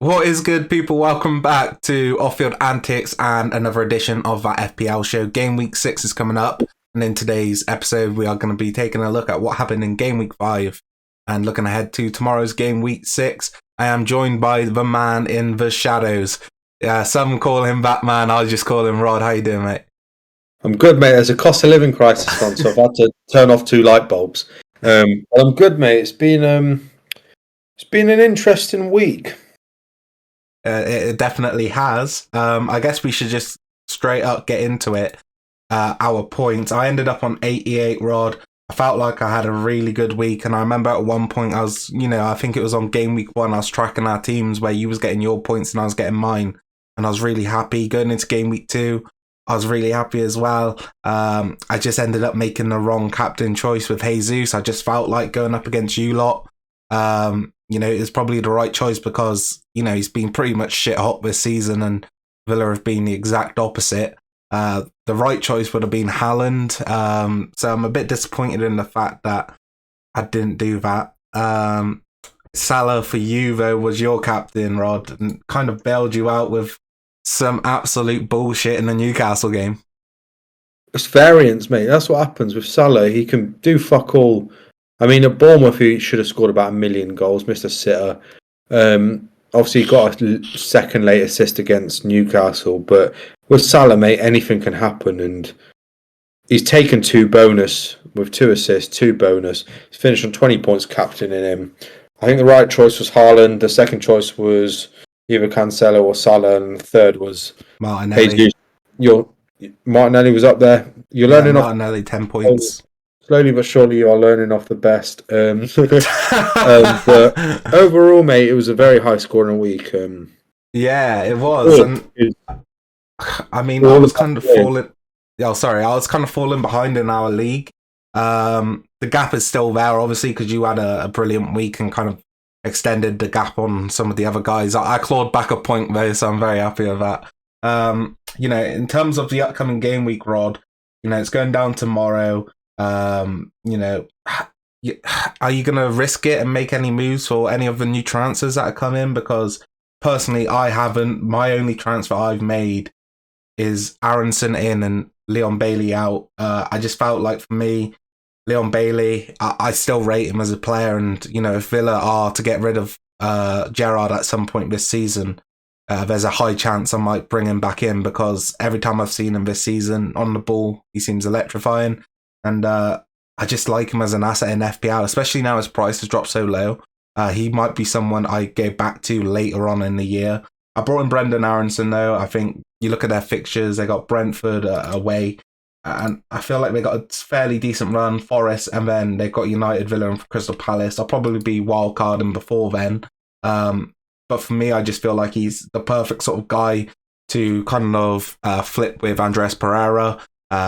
What is good, people? Welcome back to Off-Field Antics and another edition of that FPL show. Game Week 6 is coming up, and in today's episode, we are going to be taking a look at what happened in Game Week 5 and looking ahead to tomorrow's Game Week 6. I am joined by the man in the shadows. Some call him Batman, I just call him Rod. How you doing, mate? I'm good, mate. There's a cost of living crisis on, so I've had to turn off 2 light bulbs. I'm good, mate. It's been an interesting week. It definitely has. I guess we should just straight up get into it. Our points. I ended up on 88, Rod. I felt like I had a really good week, and I remember at one point I was, I think it was on Game Week 1, I was tracking our teams where you was getting your points and I was getting mine, and I was really happy. Going into Game Week 2, I was really happy as well. I just ended up making the wrong captain choice with Jesus. I just felt like going up against you lot. It was probably the right choice because, he's been pretty much shit hot this season and Villa have been the exact opposite. The right choice would have been Haaland. So I'm a bit disappointed in the fact that I didn't do that. Salah for you, though, was your captain, Rod, and kind of bailed you out with some absolute bullshit in the Newcastle game. It's variance, mate. That's what happens with Salah. He can do fuck all. I mean, at Bournemouth, he should have scored about 1 million goals, missed a sitter. Obviously, he got a second late assist against Newcastle, but with Salah, mate, anything can happen, and he's taken 2 bonus with 2 assists, 2 bonus. He's finished on 20 points captaining him. I think the right choice was Haaland. The second choice was either Cancelo or Salah, and the third was Martinelli. Martinelli was up there. You're learning Martinelli, 10 points. Slowly but surely, you are learning off the best. But overall, mate, it was a very high-scoring week. Yeah, it was. And I mean, I was kind of falling. I was kind of falling behind in our league. The gap is still there, obviously, because you had a brilliant week and kind of extended the gap on some of the other guys. I clawed back a point though, so I'm very happy with that. In terms of the upcoming game week, Rod, it's going down tomorrow. Are you going to risk it and make any moves for any of the new transfers that have come in? Because personally, I haven't. My only transfer I've made is Aronson in and Leon Bailey out. I just felt like for me, Leon Bailey, I still rate him as a player, and if Villa are to get rid of Gerrard at some point this season, there's a high chance I might bring him back in, because every time I've seen him this season on the ball, he seems electrifying. And I just like him as an asset in FPL, especially now his price has dropped so low. He might be someone I go back to later on in the year. I brought in Brendan Aronson, though. I think you look at their fixtures, they got Brentford away, and I feel like they got a fairly decent run, Forest, and then they got United, Villa, and Crystal Palace. I'll probably be wildcarding before then. But for me, I just feel like he's the perfect sort of guy to kind of flip with Andres Pereira.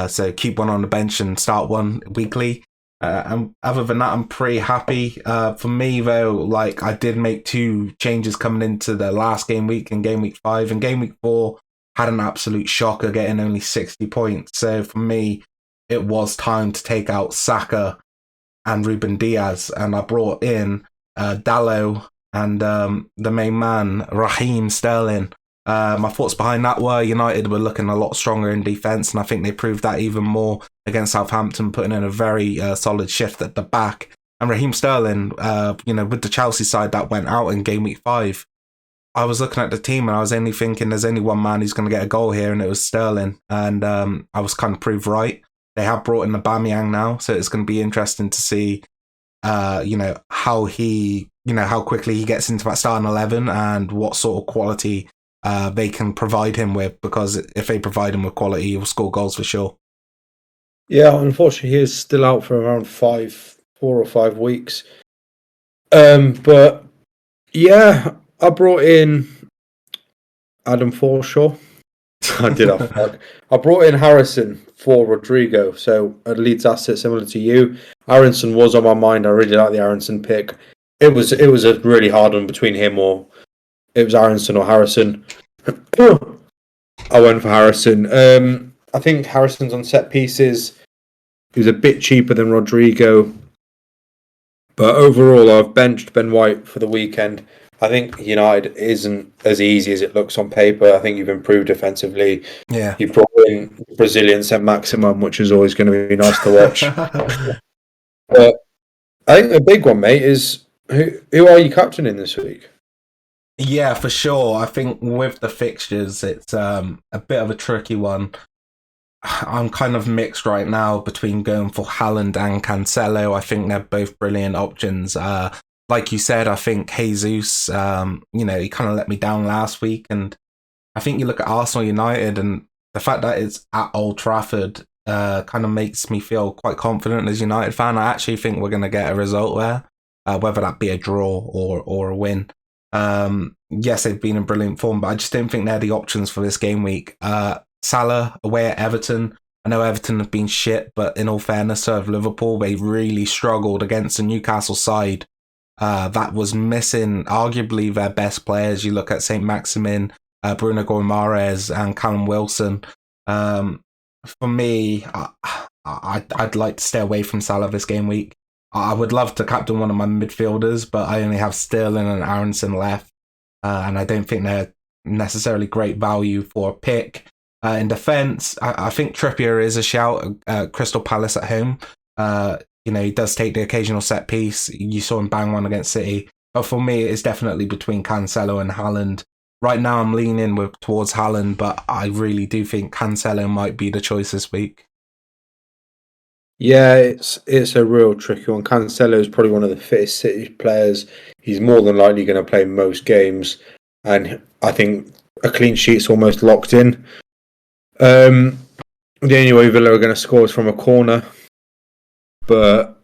So keep one on the bench and start one weekly. And other than that, I'm pretty happy. For me, though, I did make 2 changes coming into the last game week in Game Week 5. And Game Week 4 had an absolute shocker, getting only 60 points. So for me, it was time to take out Saka and Ruben Diaz. And I brought in Dallo and the main man, Raheem Sterling. My thoughts behind that were United were looking a lot stronger in defence, and I think they proved that even more against Southampton, putting in a very solid shift at the back. And Raheem Sterling, with the Chelsea side that went out in Game Week 5, I was looking at the team and I was only thinking there's only one man who's going to get a goal here, and it was Sterling. And I was kind of proved right. They have brought in Aubameyang now, so it's going to be interesting to see, how quickly he gets into that starting 11 and what sort of quality they can provide him with, because if they provide him with quality, he will score goals for sure. Yeah, unfortunately, he is still out for around 4 or 5 weeks. But yeah, I brought in Adam Forshaw. I did have fun. I brought in Harrison for Rodrigo, so a Leeds asset similar to you. Aronson was on my mind. I really like the Aronson pick. It was a really hard one between him or it was Aronson or Harrison. I went for Harrison. I think Harrison's on set pieces. He was a bit cheaper than Rodrigo. But overall, I've benched Ben White for the weekend. I think United isn't as easy as it looks on paper. I think you've improved defensively. Yeah. You brought in Brazilian Saint Maximum, which is always going to be nice to watch. But I think the big one, mate, is who are you captaining this week? Yeah, for sure. I think with the fixtures, it's a bit of a tricky one. I'm kind of mixed right now between going for Haaland and Cancelo. I think they're both brilliant options. Like you said, I think Jesus, he kind of let me down last week. And I think you look at Arsenal United and the fact that it's at Old Trafford kind of makes me feel quite confident as a United fan. I actually think we're going to get a result there, whether that be a draw or a win. Yes, they've been in brilliant form, but I just don't think they're the options for this game week. Salah away at Everton. I know Everton have been shit, but in all fairness, so have Liverpool. They really struggled against the Newcastle side that was missing arguably their best players. You look at St. Maximin, Bruno Guimaraes, and Callum Wilson. For me, I'd like to stay away from Salah this game week. I would love to captain one of my midfielders, but I only have Sterling and Aaronson left, and I don't think they're necessarily great value for a pick. In defence, I think Trippier is a shout. Crystal Palace at home. He does take the occasional set piece. You saw him bang one against City. But for me, it's definitely between Cancelo and Haaland. Right now, I'm leaning towards Haaland, but I really do think Cancelo might be the choice this week. Yeah, it's a real tricky one. Cancelo is probably one of the fittest City players. He's more than likely going to play most games, and I think a clean sheet's almost locked in. The only way Villa are going to score is from a corner, but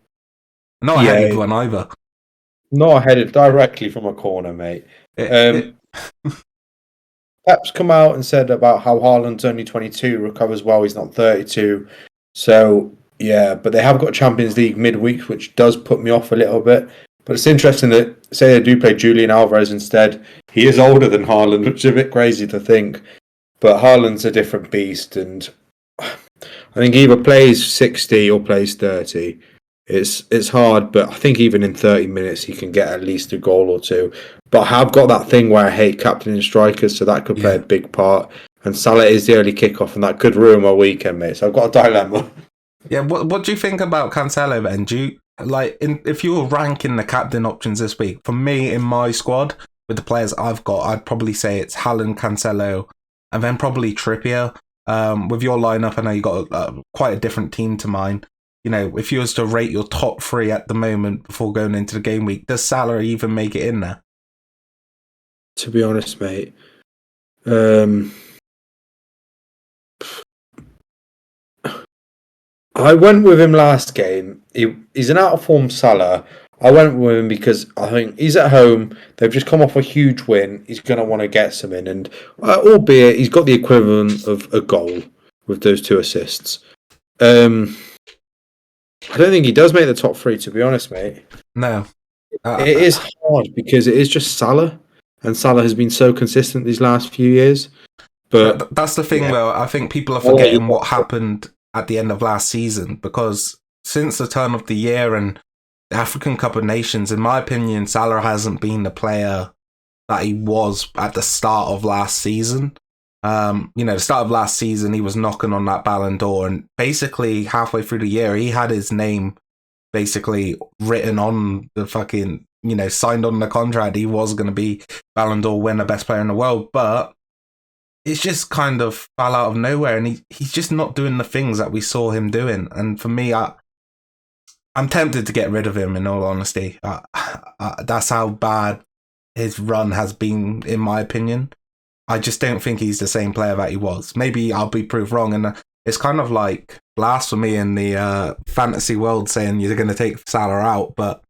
not a headed one either. Not headed directly from a corner, mate. Pep's come out and said about how Haaland's only 22, recovers well, he's not 32. So, yeah, but they have got Champions League midweek, which does put me off a little bit. But it's interesting that, say they do play Julian Alvarez instead, he is older than Haaland, which is a bit crazy to think. But Haaland's a different beast, and I think he either plays 60 or plays 30. It's hard, but I think even in 30 minutes he can get at least a goal or two. But I have got that thing where I hate captaining strikers, so that could play a big part. And Salah is the early kickoff, and that could ruin my weekend, mate. So I've got a dilemma. Yeah, what do you think about Cancelo then? Do you if you were ranking the captain options this week? For me, in my squad with the players I've got, I'd probably say it's Haaland, Cancelo, and then probably Trippier. With your lineup, I know you got quite a different team to mine. If you was to rate your top three at the moment before going into the game week, does Salah even make it in there? To be honest, mate, I went with him last game. He's an out of form Salah. I went with him because I think he's at home. They've just come off a huge win. He's going to want to get some in, and albeit he's got the equivalent of a goal with those 2 assists. I don't think he does make the top 3, to be honest, mate. No. It is hard because it is just Salah, and Salah has been so consistent these last few years. But that's the thing, though. I think people are forgetting what happened at the end of last season, because since the turn of the year and the African Cup of Nations, in my opinion, Salah hasn't been the player that he was at the start of last season. The start of last season, he was knocking on that Ballon d'Or, and basically halfway through the year, he had his name basically written on the fucking, signed on the contract. He was going to be Ballon d'Or winner, best player in the world, but it's just kind of fell out of nowhere, and he's just not doing the things that we saw him doing. And for me, I'm tempted to get rid of him, in all honesty. That's how bad his run has been, in my opinion. I just don't think he's the same player that he was. Maybe I'll be proved wrong, and it's kind of like blasphemy in the fantasy world saying you're going to take Salah out, but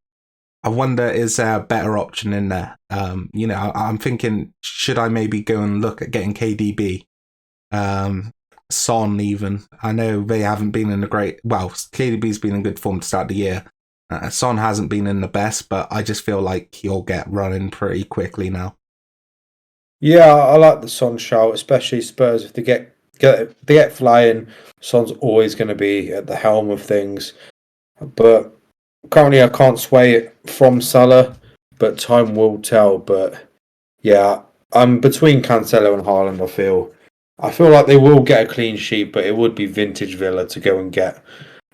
I wonder, is there a better option in there? I'm thinking, should I maybe go and look at getting KDB? Son even. I know they haven't been in a great... Well, KDB's been in good form to start the year. Son hasn't been in the best, but I just feel like he'll get running pretty quickly now. Yeah, I like the Son shout, especially Spurs. If they get flying, Son's always going to be at the helm of things. But currently, I can't sway it from Salah. but time will tell. But yeah, I'm between Cancelo and Haaland. I feel like they will get a clean sheet, but it would be vintage Villa to go and get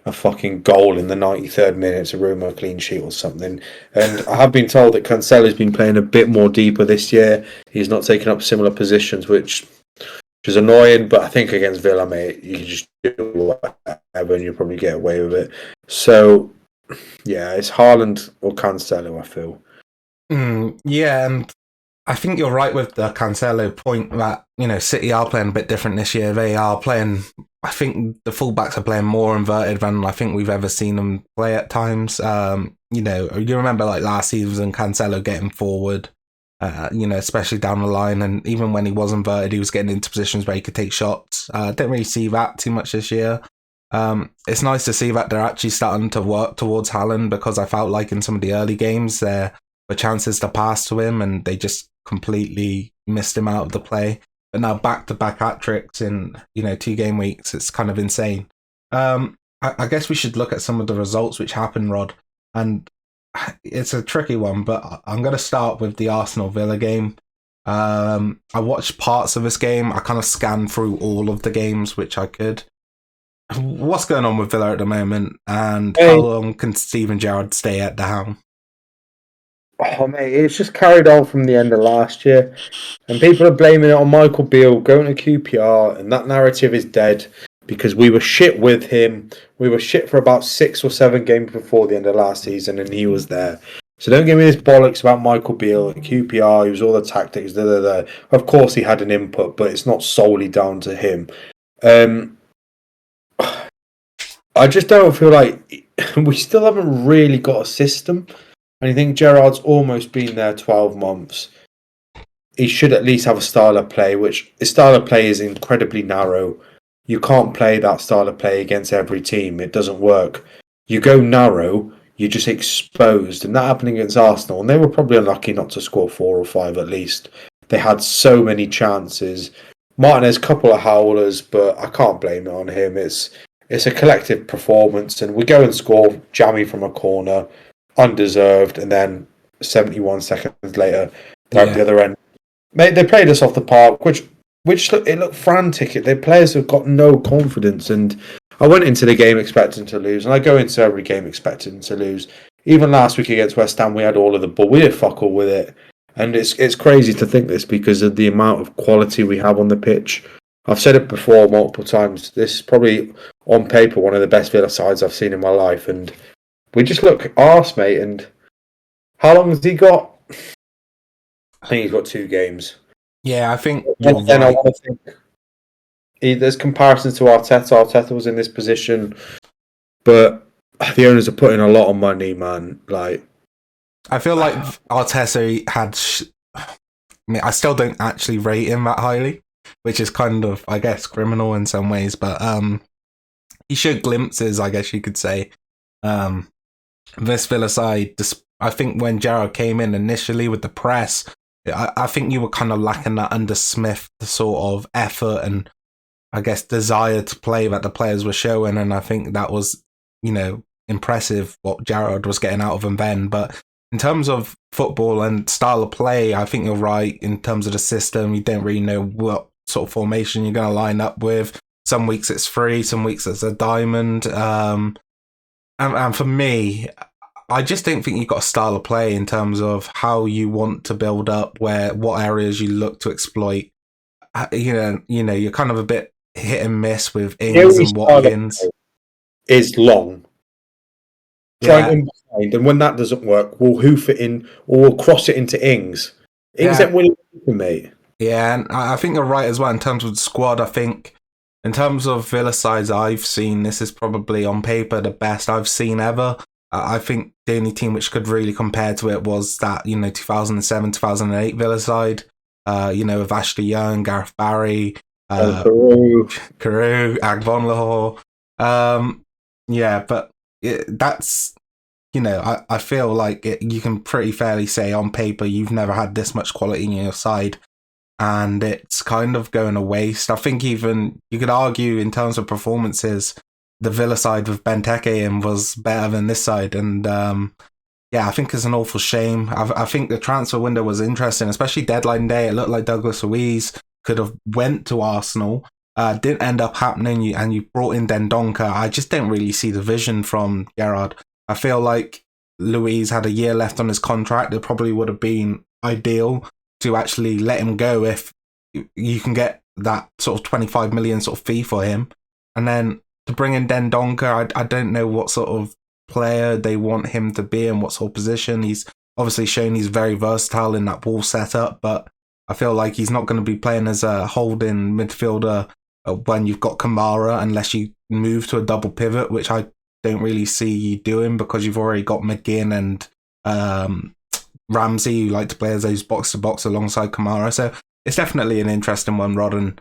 a fucking goal in the 93rd minute to ruin a clean sheet or something. And I have been told that Cancelo's been playing a bit more deeper this year. He's not taking up similar positions, which is annoying. But I think against Villa, mate, you can just do whatever and you'll probably get away with it. So yeah, it's Haaland or Cancelo, I feel. Yeah, and I think you're right with the Cancelo point that, City are playing a bit different this year. They are playing, I think the fullbacks are playing more inverted than I think we've ever seen them play at times. You remember like last season, Cancelo getting forward, especially down the line. And even when he was inverted, he was getting into positions where he could take shots. Didn't really see that too much this year. It's nice to see that they're actually starting to work towards Haaland, because I felt like in some of the early games there were chances to pass to him and they just completely missed him out of the play. But now back-to-back hat-tricks in 2 game weeks, it's kind of insane. I guess we should look at some of the results which happened, Rod, and it's a tricky one, but I'm going to start with the Arsenal Villa game. I watched parts of this game. I kind of scanned through all of the games which I could. What's going on with Villa at the moment, and how long can Steven Gerrard stay at the helm? Oh, mate, it's just carried on from the end of last year. And people are blaming it on Michael Beale going to QPR, and that narrative is dead because we were shit with him. We were shit for about 6 or 7 games before the end of last season, and he was there. So don't give me this bollocks about Michael Beale at QPR. He was all the tactics. Of course, he had an input, but it's not solely down to him. I just don't feel like we still haven't really got a system. And I think Gerrard's almost been there 12 months. He should at least have a style of play, which his style of play is incredibly narrow. You can't play that style of play against every team. It doesn't work. You go narrow, you're just exposed. And that happened against Arsenal. And they were probably unlucky not to score 4 or 5 at least. They had so many chances. Martinez, a couple of howlers, but I can't blame it on him. It's a collective performance. And we go and score jammy from a corner. Undeserved, and then 71 seconds later, they're at the other end. Mate, they played us off the park, which it looked frantic. The players have got no confidence, and I went into the game expecting to lose, and I go into every game expecting to lose. Even last week against West Ham, we had all of the ball. We did fuck all with it, and it's crazy to think this because of the amount of quality we have on the pitch. I've said it before multiple times. This is probably on paper one of the best Villa sides I've seen in my life, and we just look arse, mate. And how long has he got? I think he's got 2 games. Yeah, I think I want to think there's comparisons to Arteta. Arteta was in this position, but the owners are putting a lot of money, man. Like, I feel like Arteta had. I still don't actually rate him that highly, which is kind of, I guess, criminal in some ways. But he showed glimpses, I guess you could say. This Villa side, I think when Gerrard came in initially with the press, I think you were kind of lacking that under Smith, the sort of effort and I guess desire to play that the players were showing, and I think that was, impressive what Gerrard was getting out of them then. But in terms of football and style of play, I think you're right. In terms of the system, you don't really know what sort of formation you're going to line up with. Some weeks it's free, some weeks it's a diamond. And for me, I just don't think you've got a style of play in terms of how you want to build up, what areas you look to exploit. You're kind of a bit hit and miss with Ings and Watkins. Is long. Trying in behind, and when that doesn't work, we'll hoof it in or we'll cross it into Ings. Ings ain't winning for me. Yeah, and I think you're right as well in terms of the squad. I think in terms of Villa sides I've seen, this is probably on paper the best I've seen ever. I think the only team which could really compare to it was that 2007, 2008 Villa side. With Ashley Young, Gareth Barry, Carew, Agbonlahor. But that's I feel like you can pretty fairly say on paper you've never had this much quality in your side. And it's kind of going to waste. I think even you could argue in terms of performances, the Villa side with Benteke in was better than this side. And yeah, I think it's an awful shame. I think the transfer window was interesting, especially deadline day. It looked like Douglas Luiz could have went to Arsenal. Didn't end up happening, and you brought in Dendonka. I just don't really see the vision from Gerrard. I feel like Luiz had a year left on his contract. It probably would have been ideal to actually let him go if you can get that sort of 25 million sort of fee for him. And then to bring in Dendonka, I don't know what sort of player they want him to be and what sort of position. He's obviously shown he's very versatile in that ball setup, but I feel like he's not going to be playing as a holding midfielder when you've got Kamara, unless you move to a double pivot, which I don't really see you doing because you've already got McGinn and Ramsey, who like to play as those box-to-box alongside Kamara. So it's definitely an interesting one, Rod, and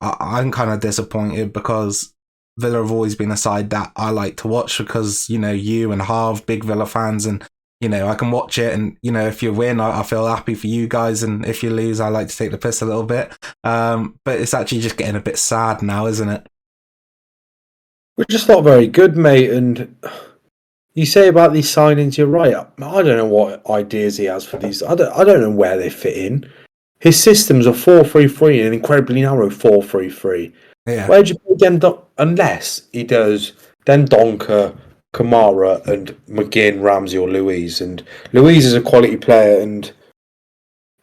I'm kind of disappointed because Villa have always been a side that I like to watch because, you and Harv, big Villa fans, and, I can watch it and, if you win, I feel happy for you guys, and if you lose, I like to take the piss a little bit. But it's actually just getting a bit sad now, isn't it? We're just not very good, mate, and you say about these signings, you're right. I don't know what ideas he has for these. I don't know where they fit in. His system's a 4-3-3 and an incredibly narrow 4-3-3. Yeah. Where'd you put Dendonka? Unless he does Dendonka, Kamara, and McGinn, Ramsey, or Luiz. And Luiz is a quality player, and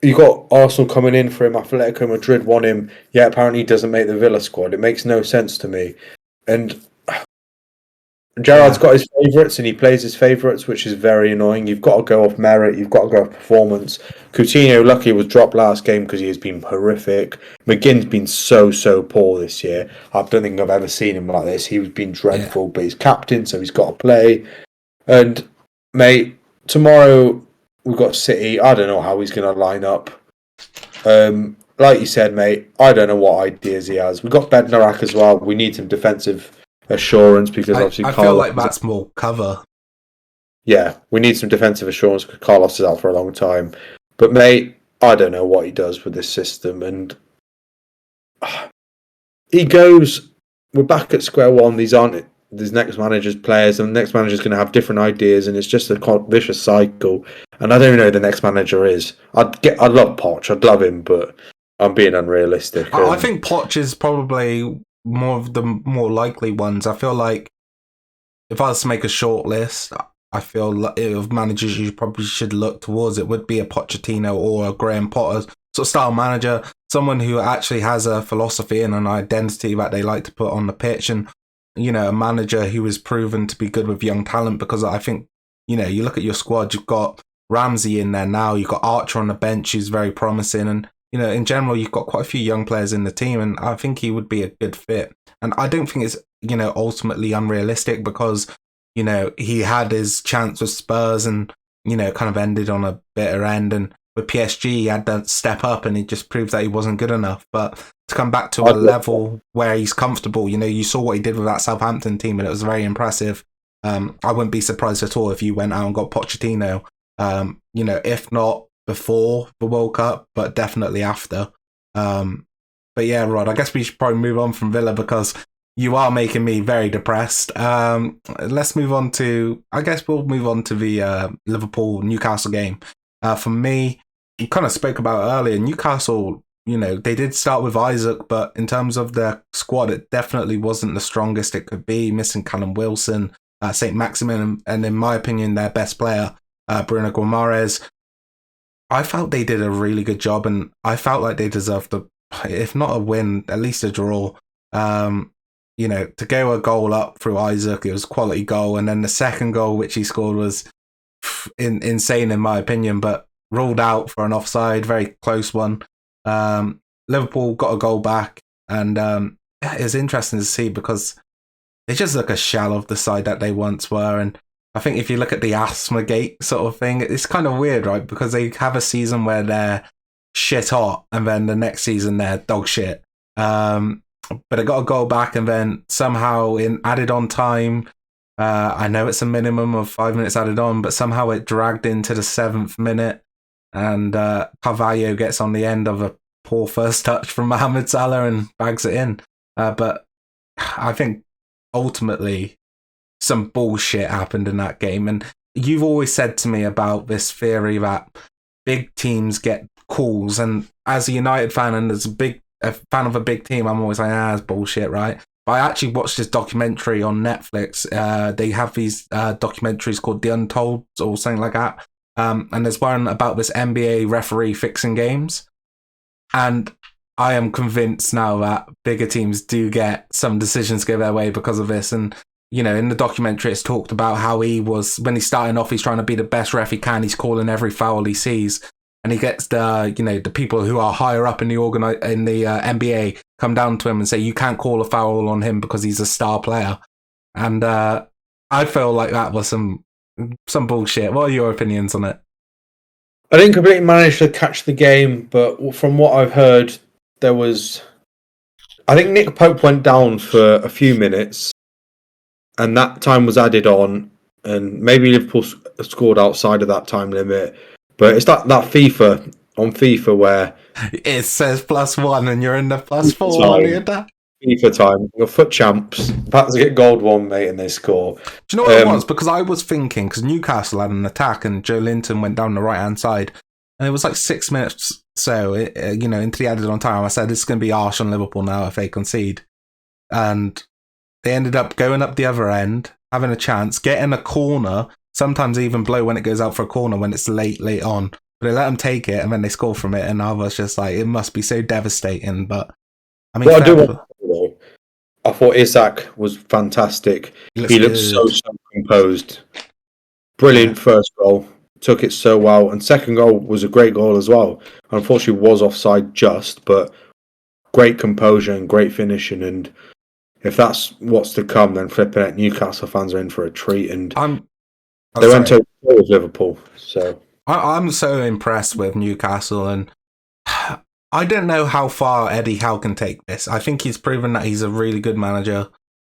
you got Arsenal coming in for him. Atletico Madrid want him. Yeah, apparently he doesn't make the Villa squad. It makes no sense to me. And Gerrard's got his favourites and he plays his favourites, which is very annoying. You've got to go off merit. You've got to go off performance. Coutinho, lucky, was dropped last game because he has been horrific. McGinn's been so poor this year. I don't think I've ever seen him like this. He's been dreadful, but he's captain, so he's got to play. And, mate, tomorrow we've got City. I don't know how he's going to line up. Like you said, mate, I don't know what ideas he has. We've got Bednarak as well. We need some defensive assurance because obviously I feel like that's more cover. Yeah, we need some defensive assurance because Carlos is out for a long time. But mate, I don't know what he does with this system, and he goes. We're back at square one. These aren't these next manager's players, and the next manager's going to have different ideas, and it's just a vicious cycle. And I don't even know who the next manager is. I'd love Poch. I'd love him, but I'm being unrealistic. I think Poch is probably more of the more likely ones. I feel like if I was to make a short list, I feel like of managers you probably should look towards, it would be a Pochettino or a Graham Potter sort of style manager, someone who actually has a philosophy and an identity that they like to put on the pitch, and a manager who is proven to be good with young talent. Because I think you look at your squad, you've got Ramsey in there now, you've got Archer on the bench who's very promising, and in general, you've got quite a few young players in the team, and I think he would be a good fit. And I don't think it's, ultimately unrealistic because, he had his chance with Spurs and, kind of ended on a bitter end. And with PSG, he had that step up and it just proved that he wasn't good enough. But to come back to a level where he's comfortable, you saw what he did with that Southampton team and it was very impressive. I wouldn't be surprised at all if you went out and got Pochettino, if not before the World Cup, but definitely after. But yeah, Rod, I guess we should probably move on from Villa because you are making me very depressed. Let's move on to, I guess we'll move on to the Liverpool-Newcastle game. For me, you kind of spoke about earlier, Newcastle, they did start with Isaac, but in terms of their squad, it definitely wasn't the strongest it could be, missing Callum Wilson, St. Maximin, and in my opinion, their best player, Bruno Guimaraes. I felt they did a really good job, and I felt like they deserved if not a win, at least a draw. To go a goal up through Isaac, it was a quality goal, and then the second goal which he scored was insane in my opinion, but ruled out for an offside, very close one. Liverpool got a goal back, and it's interesting to see because they just look a shell of the side that they once were, and I think if you look at the asthma gate sort of thing, it's kind of weird, right? Because they have a season where they're shit hot and then the next season they're dog shit. But they got a goal back and then somehow in added on time, I know it's a minimum of 5 minutes added on, but somehow it dragged into the 7th minute and Carvalho gets on the end of a poor first touch from Mohamed Salah and bags it in. But I think ultimately some bullshit happened in that game, and you've always said to me about this theory that big teams get calls, and as a United fan and as a fan of a big team, I'm always like, it's bullshit, right? But I actually watched this documentary on Netflix. They have these documentaries called The Untold or something like that. And there's one about this NBA referee fixing games. And I am convinced now that bigger teams do get some decisions go their way because of this. And, you know, in the documentary, it's talked about how he was, when he's starting off, he's trying to be the best ref he can. He's calling every foul he sees. And he gets the people who are higher up in the NBA come down to him and say, you can't call a foul on him because he's a star player. And I feel like that was some bullshit. What are your opinions on it? I didn't completely manage to catch the game, but from what I've heard, I think Nick Pope went down for a few minutes, and that time was added on, and maybe Liverpool scored outside of that time limit. But it's that FIFA where it says +1 and you're in the +4. FIFA time, your foot champs, about to get gold one, mate, and they score. Do you know what it was? Because I was thinking, because Newcastle had an attack and Joe Linton went down the right-hand side, and it was like 6 minutes into the added on time. I said, this is going to be harsh on Liverpool now if they concede. And they ended up going up the other end, having a chance, getting a corner, sometimes even blow when it goes out for a corner when it's late on. But they let them take it, and then they score from it, and I was just like, it must be so devastating. But I mean, I thought Isak was fantastic. He looked so composed. Brilliant first goal. Took it so well. And second goal was a great goal as well. Unfortunately, was offside but great composure and great finishing. And if that's what's to come, then flipping it, Newcastle fans are in for a treat. And they went to with Liverpool. So I'm so impressed with Newcastle, and I don't know how far Eddie Howe can take this. I think he's proven that he's a really good manager.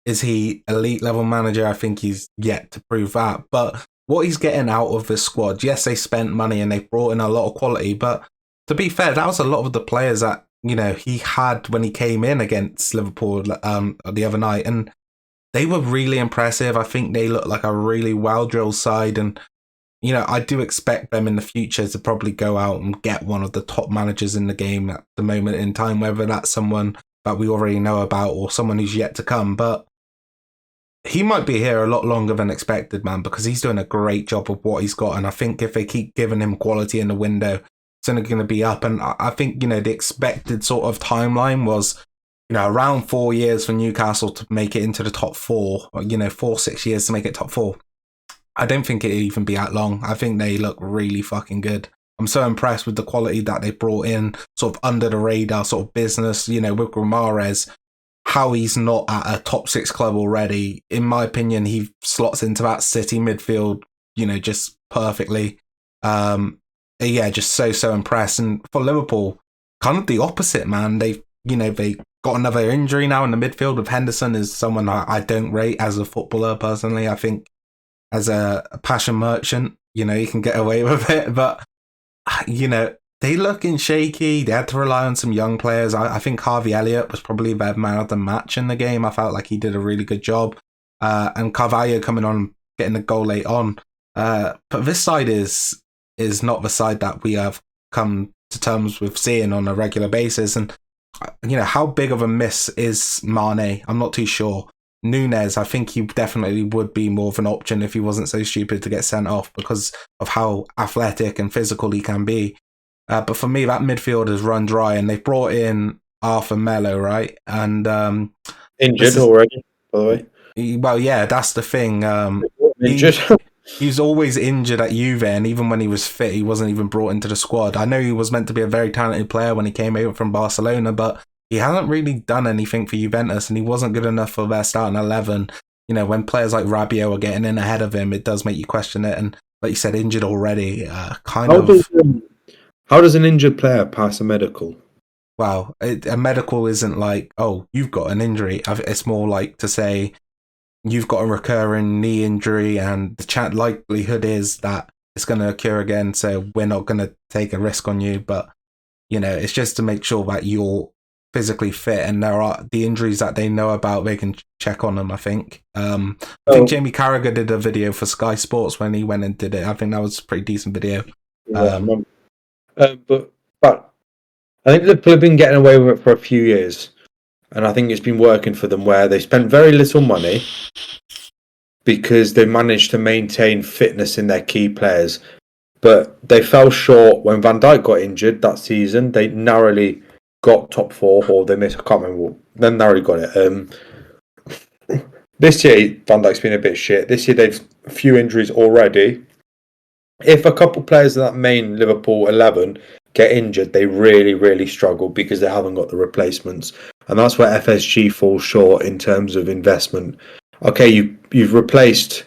Is he elite level manager? I think he's yet to prove that. But what he's getting out of this squad, yes, they spent money and they brought in a lot of quality, but to be fair, that was a lot of the players that, you know, he had when he came in against Liverpool the other night, and they were really impressive. I think they look like a really well-drilled side, and you know, I do expect them in the future to probably go out and get one of the top managers in the game at the moment in time, whether that's someone that we already know about or someone who's yet to come. But he might be here a lot longer than expected, man, because he's doing a great job of what he's got. And I think if they keep giving him quality in the window, it's only going to be up. And I think, you know, the expected sort of timeline was, you know, around 4 years for Newcastle to make it into the top four, or, you know, 4-6 years to make it top four. I don't think it'll even be that long. I think they look really fucking good. I'm so impressed with the quality that they brought in, sort of under the radar sort of business, you know, with Ramirez, how he's not at a top 6 club already. In my opinion, he slots into that City midfield, you know, just perfectly. Just so impressed. And for Liverpool, kind of the opposite, man. They got another injury now in the midfield with Henderson, is someone I don't rate as a footballer personally. I think as a passion merchant, you know, you can get away with it. But, you know, they looking shaky. They had to rely on some young players. I think Harvey Elliott was probably their man of the match in the game. I felt like he did a really good job. And Carvalho coming on, getting a goal late on. But this side is not the side that we have come to terms with seeing on a regular basis. And, you know, how big of a miss is Mane? I'm not too sure. Nunes, I think he definitely would be more of an option if he wasn't so stupid to get sent off because of how athletic and physical he can be. But for me, that midfield has run dry, and they've brought in Arthur Melo, right? And injured already, by the way. Well, yeah, that's the thing. Injured. He's always injured at Juve, and even when he was fit, he wasn't even brought into the squad. I know he was meant to be a very talented player when he came over from Barcelona, but he hasn't really done anything for Juventus, and he wasn't good enough for their starting 11. You know, when players like Rabiot are getting in ahead of him, it does make you question it. And like you said, injured already, How does an injured player pass a medical? Well, a medical isn't like, oh, you've got an injury. It's more like to say you've got a recurring knee injury, and the likelihood is that it's going to occur again, so we're not going to take a risk on you. But, you know, it's just to make sure that you're physically fit, and there are the injuries that they know about. They can check on them. I think. I think Jamie Carragher did a video for Sky Sports when he went and did it. I think that was a pretty decent video. But I think Liverpool have been getting away with it for a few years, and I think it's been working for them. Where they spent very little money because they managed to maintain fitness in their key players, but they fell short when Van Dijk got injured that season. They narrowly got top 4, or they missed. I can't remember. Then narrowly got it. This year, Van Dijk's been a bit shit. This year, they've a few injuries already. If a couple players in that main Liverpool 11 get injured, they really, really struggle because they haven't got the replacements. And that's where FSG falls short in terms of investment. Okay, you've replaced...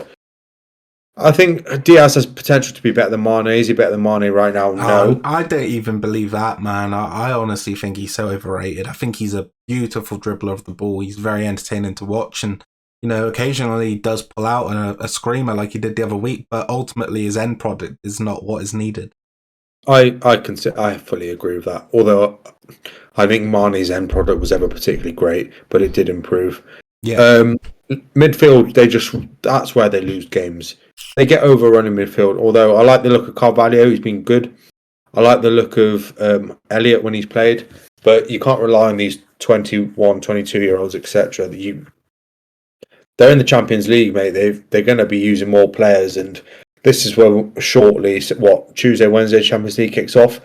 I think Diaz has potential to be better than Mane. Is he better than Mane right now? No. I don't even believe that, man. I honestly think he's so overrated. I think he's a beautiful dribbler of the ball. He's very entertaining to watch, and occasionally he does pull out a screamer like he did the other week, but ultimately his end product is not what is needed. I fully agree with that. Although I think Mane's end product was ever particularly great, but it did improve. Yeah. Midfield, that's where they lose games. They get overrun in midfield. Although I like the look of Carvalho, he's been good. I like the look of Elliott when he's played, but you can't rely on these 21, 22-year-olds, etc. They're in the Champions League, mate. They're going to be using more players, and this is where shortly, Tuesday, Wednesday, Champions League kicks off.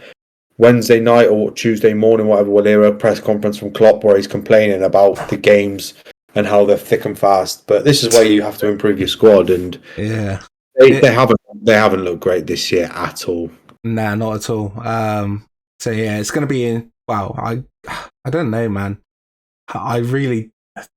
Wednesday night or Tuesday morning, whatever, we'll hear a press conference from Klopp where he's complaining about the games and how they're thick and fast. But this is where you have to improve your squad, and they haven't looked great this year at all. Nah, not at all. So yeah, it's going to be. Wow, I don't know, man. I really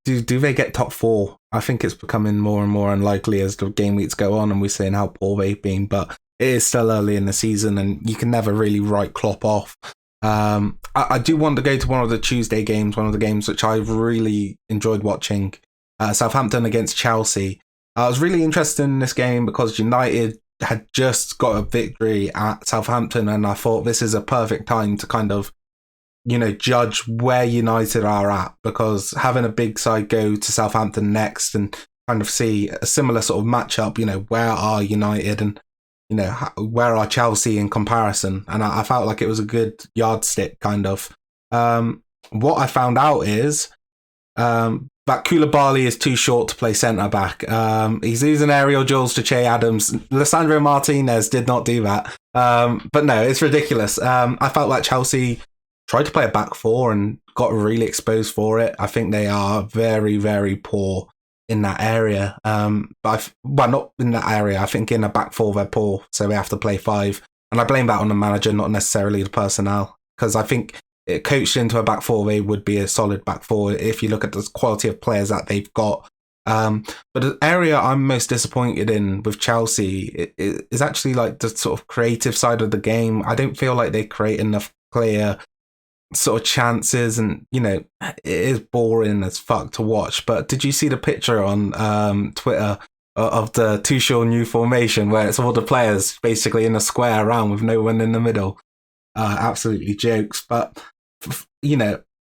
do. They get top 4? I think it's becoming more and more unlikely as the game weeks go on, and we're seeing how poor they've been. But it is still early in the season, and you can never really write Klopp off. I do want to go to one of the Tuesday games, one of the games which I really enjoyed watching. Southampton against Chelsea. I was really interested in this game because United had just got a victory at Southampton, and I thought this is a perfect time to kind of, judge where United are at, because having a big side go to Southampton next and kind of see a similar sort of matchup, where are United and, where are Chelsea in comparison? And I felt like it was a good yardstick, kind of. What I found out is that Koulibaly is too short to play centre-back. He's using aerial duels to Che Adams. Lisandro Martinez did not do that. But no, it's ridiculous. I felt like Chelsea tried to play a back 4 and got really exposed for it. I think they are very, very poor in that area. But not in that area. I think in a back 4 they're poor, so they have to play 5. And I blame that on the manager, not necessarily the personnel, because I think it coached into a back 4, they would be a solid back 4 if you look at the quality of players that they've got. But the area I'm most disappointed in with Chelsea is actually like the sort of creative side of the game. I don't feel like they create enough clear sort of chances, and it is boring as fuck to watch. But did you see the picture on Twitter of the Tuchel new formation where it's all the players basically in a square around with no one in the middle? Absolutely jokes. But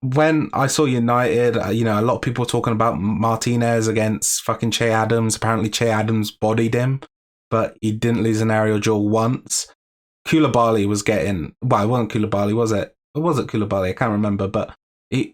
when I saw United, a lot of people were talking about Martinez against fucking Che Adams. Apparently Che Adams bodied him, but he didn't lose an aerial duel once. Koulibaly was getting... Well, it wasn't Koulibaly, was it? Or was it Koulibaly? I can't remember, but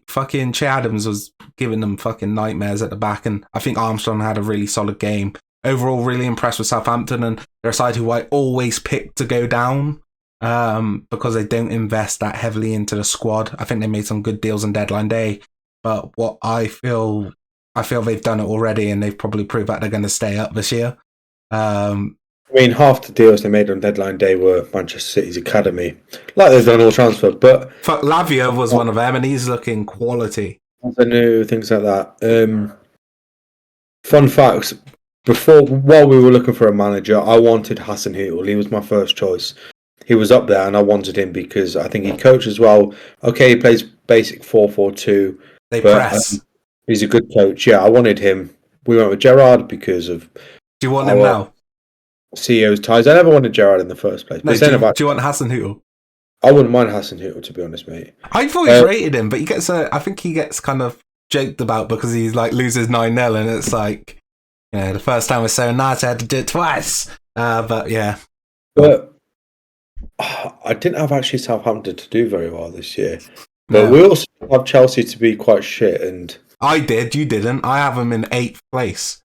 fucking Che Adams was giving them fucking nightmares at the back, and I think Armstrong had a really solid game. Overall, really impressed with Southampton, and they're a side who I always pick to go down because they don't invest that heavily into the squad. I think they made some good deals on deadline day, but what I feel they've done it already, and they've probably proved that they're going to stay up this year. Half the deals they made on deadline day were Manchester City's academy, like they've done all transfer. But Lavia was one of them, and he's looking quality. The new things like that. Fun facts: while we were looking for a manager, I wanted Hasenhüttl. He was my first choice. He was up there, and I wanted him because I think he coaches well. Okay, he plays basic 4-4-2. They press. He's a good coach. Yeah, I wanted him. We went with Gerrard because of. Do you want him now? CEO's ties. I never wanted Gerrard in the first place. No, do you want Hasenhüttl? I wouldn't mind Hasenhüttl, to be honest, mate. I've always rated him, but I think he gets kind of joked about because he's like loses 9-0, and it's like, the first time was so nice, I had to do it twice. But yeah. But I didn't have actually Southampton to do very well this year. But we also have Chelsea to be quite shit. And I did, you didn't. I have them in 8th place.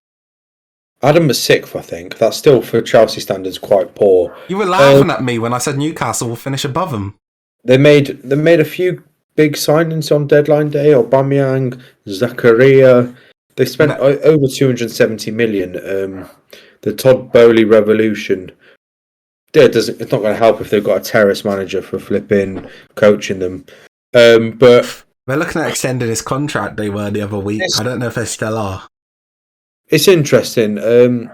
I had them at 6th, I think. That's still, for Chelsea standards, quite poor. You were laughing at me when I said Newcastle will finish above them. They made a few big signings on deadline day. Aubameyang, Zakaria. They spent over 270 million. The Todd Bowley revolution. It's not going to help if they've got a terrorist manager for flipping coaching them. But they're looking at extending his contract. They were the other week. I don't know if they still are. It's interesting. I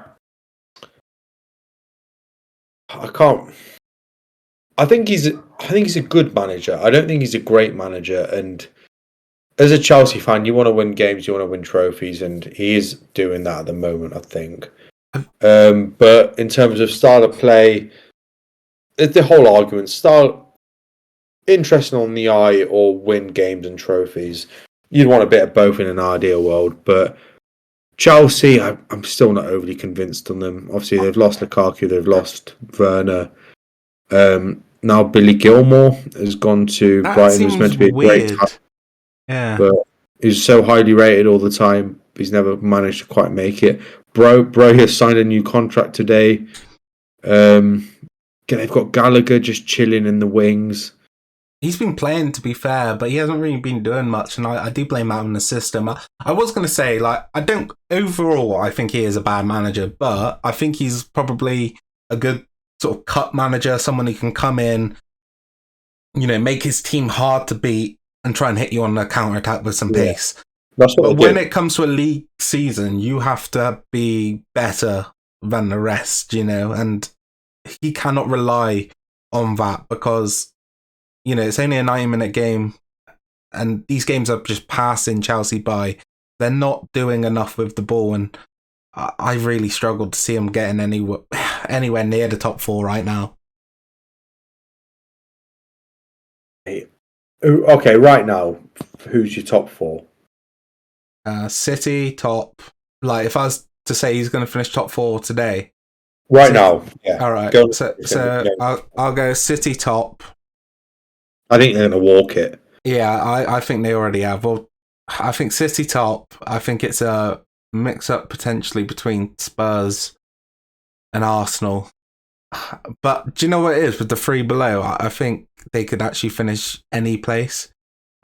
think he's a good manager. I don't think he's a great manager. And as a Chelsea fan, you want to win games, you want to win trophies, and he is doing that at the moment, I think. But in terms of style of play, the whole argument, style, interesting on the eye or win games and trophies. You'd want a bit of both in an ideal world. But Chelsea, I'm still not overly convinced on them. Obviously, they've lost Lukaku, they've lost Werner. Now Billy Gilmore has gone to Brighton, who's meant to be a great talent. Yeah. But he's so highly rated all the time. He's never managed to quite make it. Bro has signed a new contract today. They've got Gallagher just chilling in the wings. He's been playing, to be fair, but he hasn't really been doing much, and I do blame that on the system. I was going to say, overall, I think he is a bad manager, but I think he's probably a good sort of cut manager, someone who can come in, make his team hard to beat and try and hit you on the counter-attack with some pace. That's what but when it comes to a league season, you have to be better than the rest, and he cannot rely on that because, it's only a 90-minute game and these games are just passing Chelsea by. They're not doing enough with the ball, and I really struggled to see them getting anywhere near the top 4 right now. Okay, right now, who's your top 4? City, top. If I was to say he's going to finish top 4 today. Right now, yeah. All right, so I'll go City top. I think they're going to walk it. Yeah, I think they already have. Well, I think City top. I think it's a mix-up potentially between Spurs and Arsenal. But do you know what it is with the 3 below? I think they could actually finish any place.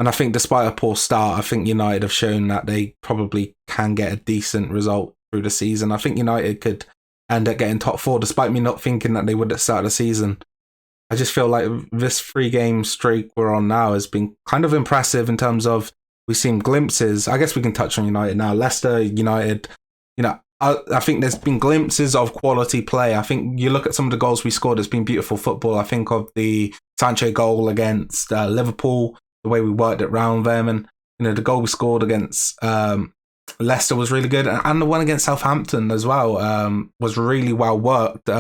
And I think despite a poor start, I think United have shown that they probably can get a decent result through the season. I think United could end up getting top 4, despite me not thinking that they would at the start of the season. I just feel like this 3-game streak we're on now has been kind of impressive in terms of we've seen glimpses. I guess we can touch on United now. Leicester, United, I think there's been glimpses of quality play. I think you look at some of the goals we scored, it's been beautiful football. I think of the Sancho goal against Liverpool, the way we worked it round them, and the goal we scored against Leicester was really good, and the one against Southampton as well was really well worked.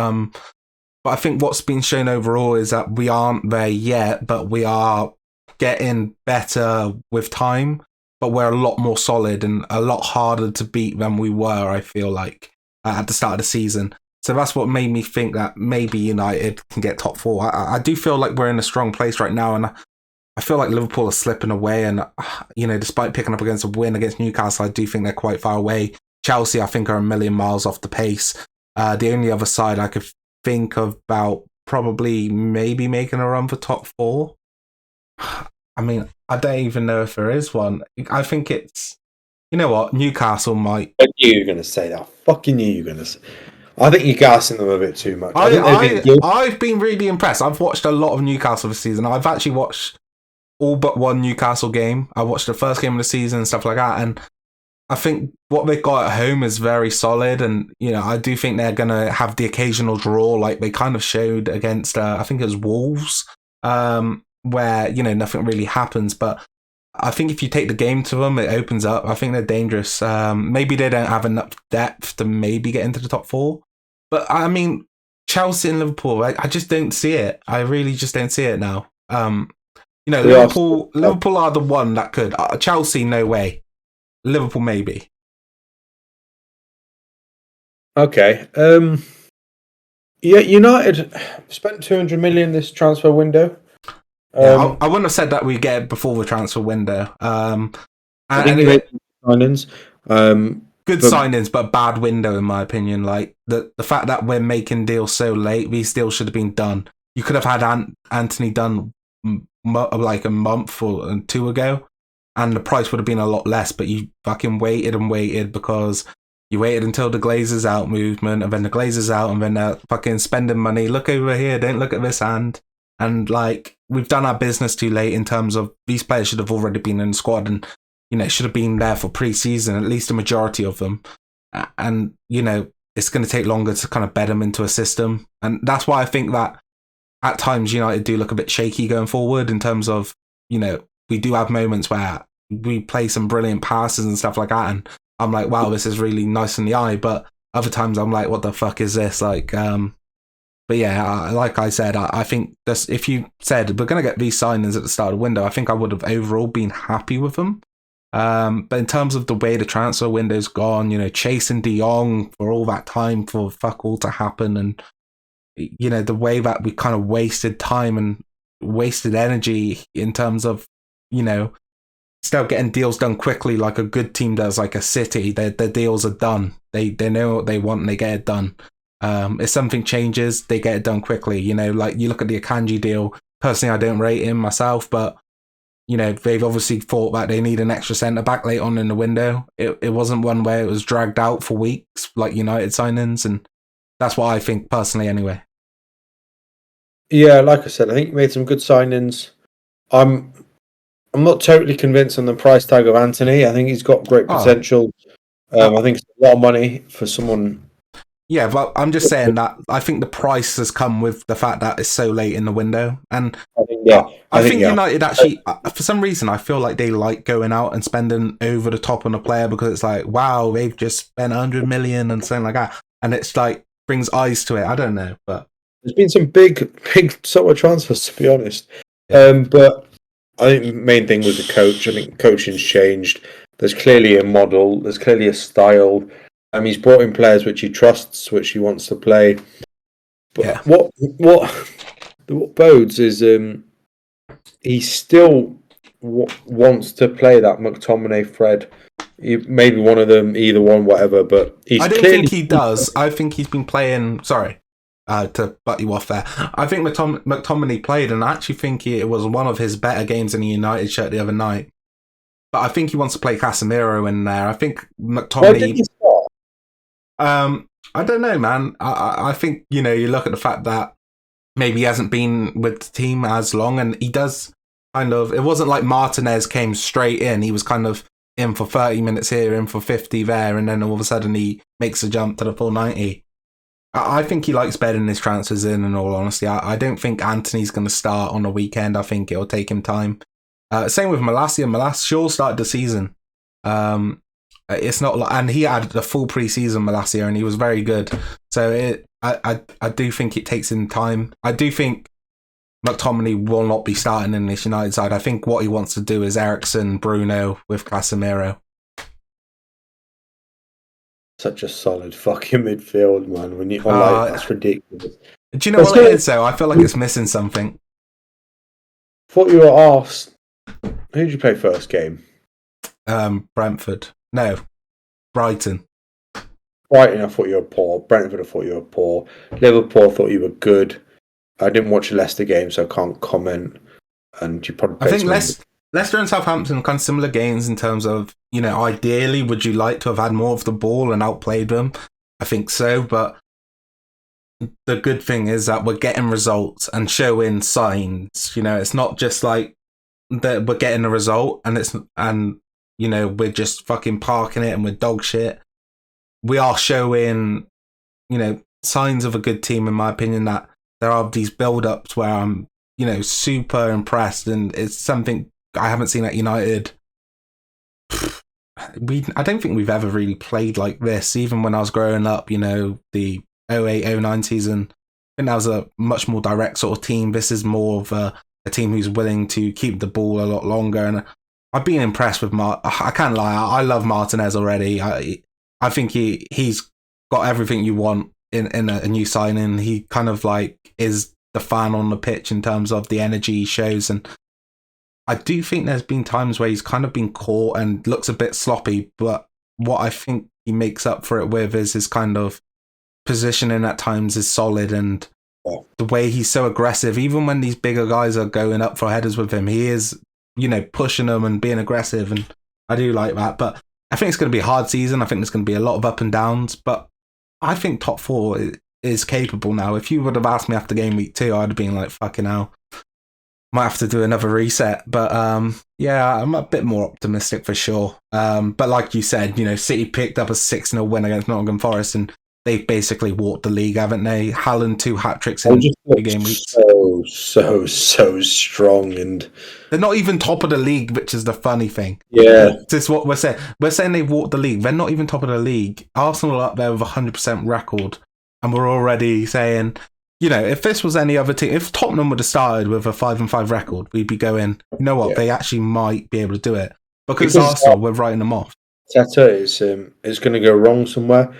But I think what's been shown overall is that we aren't there yet, but we are getting better with time. But we're a lot more solid and a lot harder to beat than we were, I feel like, at the start of the season. So that's what made me think that maybe United can get top 4. I do feel like we're in a strong place right now, and I feel like Liverpool are slipping away. And, despite picking up against a win against Newcastle, I do think they're quite far away. Chelsea, I think, are a million miles off the pace. The only other side I could think of about probably maybe making a run for top 4. I mean, I don't even know if there is one. I think it's, Newcastle might. I knew you were going to say that. I fucking knew you were going to say. I think you're gassing them a bit too much. I've been really impressed. I've watched a lot of Newcastle this season. I've actually watched all but one Newcastle game. I watched the first game of the season and stuff like that. And I think what they've got at home is very solid. And, I do think they're going to have the occasional draw like they kind of showed against, I think it was Wolves, where, nothing really happens. But I think if you take the game to them, it opens up. I think they're dangerous. Maybe they don't have enough depth to maybe get into the top 4. But, I mean, Chelsea and Liverpool, I just don't see it. I really just don't see it now. We are Liverpool are the one that could. Chelsea, no way. Liverpool, maybe. Okay. Yeah, United spent 200 million this transfer window. Yeah, I wouldn't have said that we get it before the transfer window. I think you made signings. Good signings, but bad window in my opinion. Like the fact that we're making deals so late, these deals should have been done. You could have had Anthony done like a month or two ago, and the price would have been a lot less. But you fucking waited and waited because you waited until the Glazers out movement, and then the Glazers out, and then they're fucking spending money. Look over here, don't look at this hand. And like we've done our business too late in terms of these players should have already been in the squad and should have been there for pre-season, at least a majority of them. And it's going to take longer to kind of bed them into a system, and that's why I think that at times United do look a bit shaky going forward in terms of we do have moments where we play some brilliant passes and stuff like that, and I'm like, wow, this is really nice in the eye, but other times I'm like, what the fuck is this? Like, but yeah, like I said, I think this, if you said we're going to get these signings at the start of the window, I think I would have overall been happy with them. But in terms of the way the transfer window's gone, chasing De Jong for all that time for fuck all to happen, and the way that we kind of wasted time and wasted energy in terms of still getting deals done quickly like a good team does, like a City. Their deals are done. They know what they want and they get it done. If something changes, they get it done quickly. Like you look at the Akanji deal. Personally, I don't rate him myself, but they've obviously thought that they need an extra centre back late on in the window. It wasn't one where it was dragged out for weeks like United signings, and that's what I think personally anyway. Yeah, like I said, I think you made some good signings. I'm not totally convinced on the price tag of Anthony. I think he's got great potential. I think it's a lot of money for someone. Yeah, but I'm just saying that I think the price has come with the fact that it's so late in the window. And I think United actually, for some reason, I feel like they like going out and spending over the top on a player because it's like, wow, they've just spent 100 million and something like that. And it's like, brings eyes to it. I don't know, but there's been some big summer transfers, to be honest. But I think the main thing was the coach. I think coaching's changed. There's clearly a model. There's clearly a style. He's brought in players which he trusts, which he wants to play. But what bodes is he still wants to play that McTominay, Fred. Maybe one of them, either one, whatever. But I don't think he does. I think he's been playing. Sorry. To butt you off there. I think McTominay played, and I actually think it was one of his better games in the United shirt the other night. But I think he wants to play Casemiro in there. I think McTominay. Why did he start? I don't know, man. I think you look at the fact that maybe he hasn't been with the team as long, and he does kind of. It wasn't like Martinez came straight in. He was kind of in for 30 minutes here, in for 50 there, and then all of a sudden he makes a jump to the full 90. I think he likes bedding his transfers in all honesty. I don't think Anthony's going to start on the weekend. I think it'll take him time. Same with Malacia. Malacia started the season. It's not like, and he had the full pre-season Malacia, and he was very good. So I do think it takes him time. I do think McTominay will not be starting in this United side. I think what he wants to do is Eriksen, Bruno with Casemiro. Such a solid fucking midfield, man. When you that's ridiculous. Do you know what it is though? I feel like it's missing something. Thought you were asked. Who did you play first game? Brentford. No, Brighton. Brighton, I thought you were poor. Brentford, I thought you were poor. Liverpool, I thought you were good. I didn't watch the Leicester game, so I can't comment. And you probably. I think Leicester and Southampton kind of similar games in terms of, ideally, would you like to have had more of the ball and outplayed them? I think so, but the good thing is that we're getting results and showing signs. It's not just like that we're getting a result and we're just fucking parking it and we're dog shit. We are showing, signs of a good team, in my opinion, that there are these build-ups where I'm, super impressed, and it's something I haven't seen at United. I don't think we've ever really played like this. Even when I was growing up, the 08-09 season, I think that was a much more direct sort of team. This is more of a a team who's willing to keep the ball a lot longer. And I've been impressed with I can't lie, I love Martinez already. I think he's got everything you want in a new signing. He kind of like is the fan on the pitch in terms of the energy he shows, and I do think there's been times where he's kind of been caught and looks a bit sloppy, but what I think he makes up for it with is his kind of positioning at times is solid, and the way he's so aggressive, even when these bigger guys are going up for headers with him, he is, pushing them and being aggressive, and I do like that. But I think it's going to be a hard season. I think there's going to be a lot of up and downs, but I think top four is capable now. If you would have asked me after game week 2, I'd have been like, fucking hell, might have to do another reset. But yeah, I'm a bit more optimistic for sure. But like you said, City picked up a 6-0 win against Nottingham Forest, and they've basically walked the league, haven't they? Haaland 2 hat-tricks in 2 game weeks. So strong, and they're not even top of the league, which is the funny thing. Yeah. This is what we're saying. We're saying they've walked the league. They're not even top of the league. Arsenal are up there with a 100% record, and we're already saying, if this was any other team, if Tottenham would have started with a 5-5 record, we'd be going, you know what, they actually might be able to do it. Because Arsenal, we're writing them off. Tata is going to go wrong somewhere.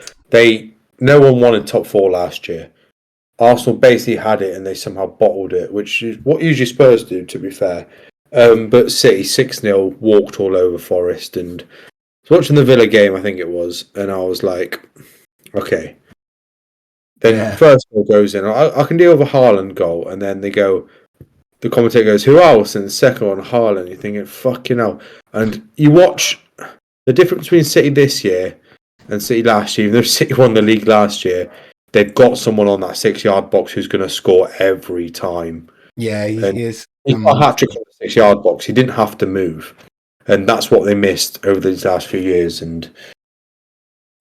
No one wanted top 4 last year. Arsenal basically had it and they somehow bottled it, which is what usually Spurs do, to be fair. But City 6-0 walked all over Forest, and I was watching the Villa game, I think it was, and I was like, okay. Then first goal goes in. I can deal with a Haaland goal, and then the commentator goes, who else? And the second one, Haaland. You're thinking, fucking hell. And you watch the difference between City this year and City last year. Even though City won the league last year, they've got someone on that 6-yard box who's going to score every time. Yeah, he is. He got a hat-trick on the 6-yard box. He didn't have to move. And that's what they missed over these last few years. And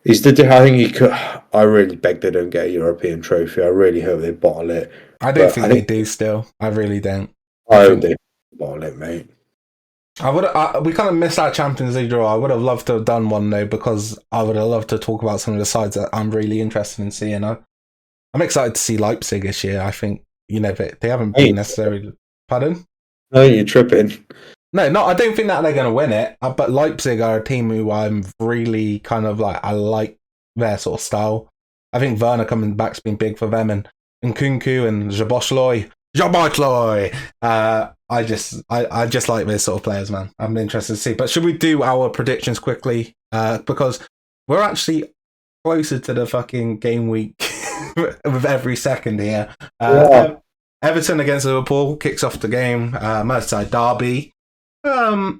I think he could. I really beg they don't get a European trophy. I really hope they bottle it. I don't think they do still. I really don't. I hope they bottle it, mate. We kind of missed our Champions League draw. I would have loved to have done one though, because I would have loved to talk about some of the sides that I'm really interested in seeing. I'm excited to see Leipzig this year. I think they haven't been necessarily. Pardon? No, you're tripping. No, I don't think that they're going to win it. But Leipzig are a team who I'm really kind of like. I like their sort of style. I think Werner coming back's been big for them, and Nkunku and Jaboshloy. I just like this sort of players, man. I'm interested to see. But should we do our predictions quickly? Because we're actually closer to the fucking game week with every second here. Everton against Liverpool kicks off the game. Merseyside derby. I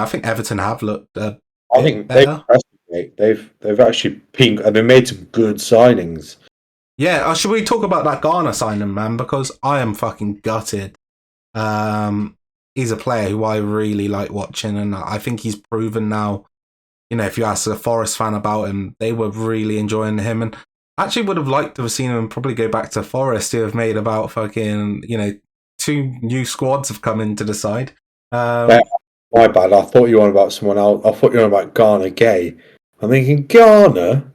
think Everton have looked. I think better. They've actually they've made some good signings. Yeah, should we talk about that Garner signing, man? Because I am fucking gutted. He's a player who I really like watching, and I think he's proven now. If you ask a Forest fan about him, they were really enjoying him, and actually would have liked to have seen him probably go back to Forest, who have made about fucking 2 new squads have come into the side. My bad. I thought you were on about someone else. I thought you were on about Garner Gay. I'm thinking Garner.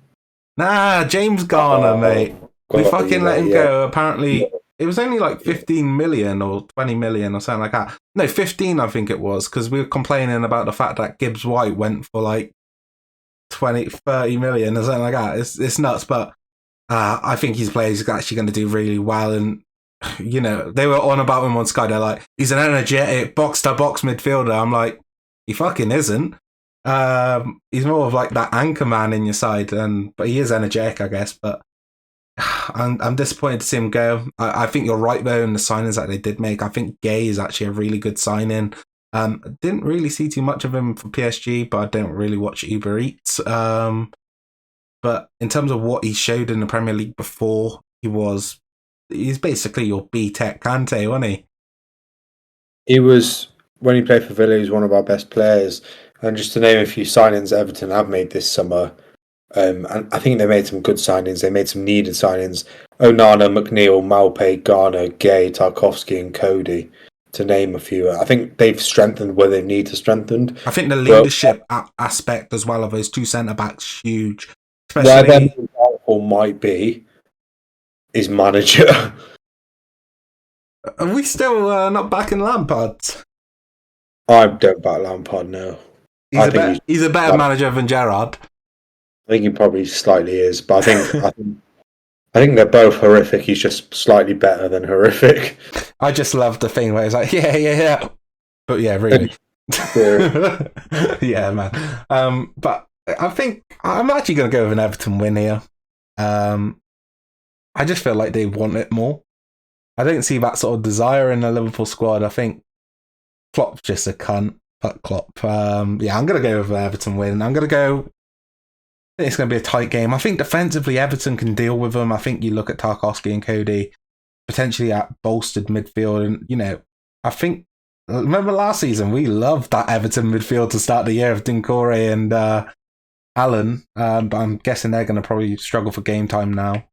Nah, James Garner, mate. We fucking let him go. Apparently, it was only like 15 million or 20 million or something like that. No, 15, I think it was, because we were complaining about the fact that Gibbs White went for like 30 million or something like that. It's nuts, but I think his player is actually going to do really well. And they were on about him on Sky. They're like, he's an energetic box-to-box midfielder. I'm like, he fucking isn't. He's more of like that anchor man in your side, but he is energetic, I guess. But I'm disappointed to see him go. I think you're right though in the signings that they did make. I think Gay is actually a really good signing. Didn't really see too much of him for PSG, but I don't really watch Uber Eats. But in terms of what he showed in the Premier League before, he's basically your B-Tech Kante, wasn't he? He was, when he played for Villa, he was one of our best players. And just to name a few signings Everton have made this summer, and I think they made some good signings. They made some needed signings. Onana, McNeil, Maupay, Garner, Gay, Tarkovsky and Cody, to name a few. I think they've strengthened where they need to strengthen. I think the leadership aspect as well of those 2 centre-backs huge. Where their example might be is manager. Are we still not backing Lampard? I don't back Lampard now. He's a better manager than Gerrard. I think he probably slightly is, but I think they're both horrific. He's just slightly better than horrific. I just love the thing where it's like, yeah. But yeah, really. Yeah, man. But I think I'm actually going to go with an Everton win here. I just feel like they want it more. I don't see that sort of desire in the Liverpool squad. I think Klopp's just a cunt. Fuck Klopp. Yeah, I'm going to go with Everton win. I think it's going to be a tight game. I think defensively, Everton can deal with them. I think you look at Tarkowski and Cody, potentially at bolstered midfield. And, I think, remember last season, we loved that Everton midfield to start the year of Doucouré and Allen. But I'm guessing they're going to probably struggle for game time now.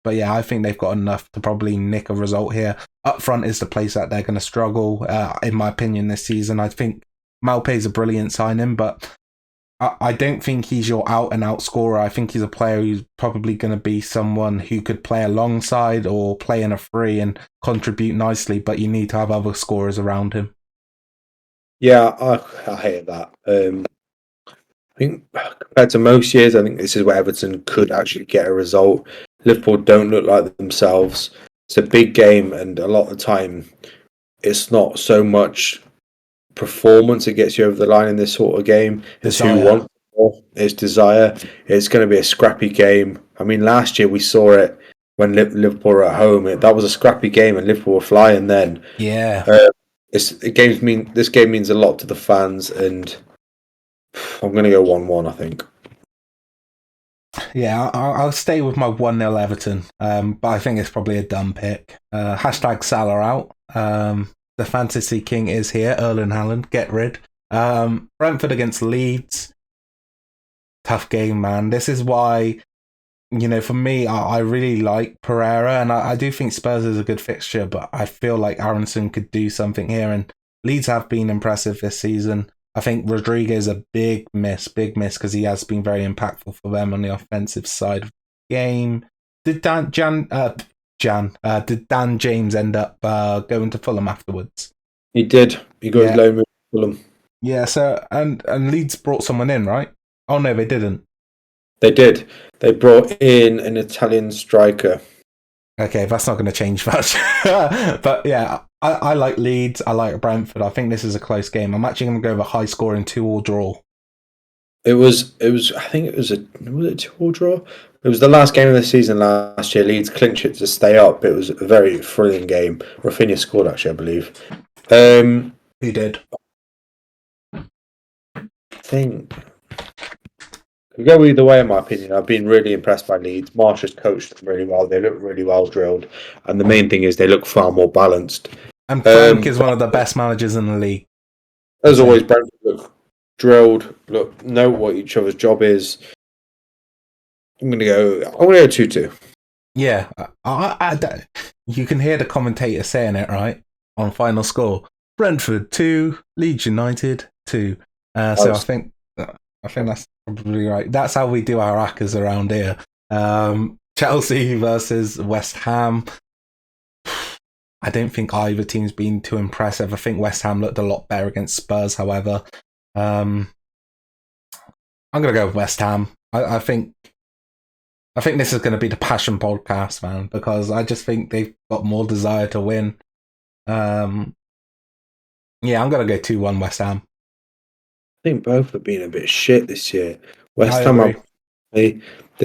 But yeah, I think they've got enough to probably nick a result here. Up front is the place that they're going to struggle, in my opinion, this season. I think Maupay's a brilliant signing, but I don't think he's your out-and-out scorer. I think he's a player who's probably going to be someone who could play alongside or play in a free and contribute nicely, but you need to have other scorers around him. Yeah, I hate that. I think compared to most years, I think this is where Everton could actually get a result. Liverpool don't look like themselves. It's a big game, and a lot of the time, it's not so much performance that gets you over the line in this sort of game. It's who wants more. It's desire. It's going to be a scrappy game. I mean, last year we saw it when Liverpool were at home. That was a scrappy game, and Liverpool were flying then. Yeah. This game means a lot to the fans, and I'm going to go 1-1, I think. Yeah, I'll stay with my 1-0 Everton, but I think it's probably a dumb pick. Hashtag Salah out. The fantasy king is here, Erling Haaland. Get rid. Brentford against Leeds. Tough game, man. This is why, for me, I really like Pereira, and I do think Spurs is a good fixture, but I feel like Aronson could do something here, and Leeds have been impressive this season. I think Rodriguez is a big miss, because he has been very impactful for them on the offensive side of the game. Did Dan James end up going to Fulham afterwards? He did. He got low move to Fulham. Yeah, so and Leeds brought someone in, right? Oh no, they didn't. They did. They brought in an Italian striker. Okay, that's not going to change much. But yeah, I like Leeds. I like Brentford. I think this is a close game. I'm actually going to go with a high score in 2-2 draw. It was. I think it was a 2-2 draw. It was the last game of the season last year. Leeds clinched it to stay up. It was a very thrilling game. Rafinha scored, actually, I believe. Who did? I think could go either way, in my opinion. I've been really impressed by Leeds. Marsh has coached them really well. They look really well drilled, and the main thing is they look far more balanced. And Frank is one of the best managers in the league. As always, Brentford look drilled. Know what each other's job is. I'm gonna go 2-2. Yeah, you can hear the commentator saying it right on final score. Brentford 2, Leeds United 2. So I think that's probably right. That's how we do our hackers around here. Chelsea versus West Ham. I don't think either team's been too impressive. I think West Ham looked a lot better against Spurs, however. I'm going to go with West Ham. I think this is going to be the passion podcast, man, because I just think they've got more desire to win. Yeah, I'm going to go 2-1 West Ham. I think both have been a bit shit this year. West Ham, they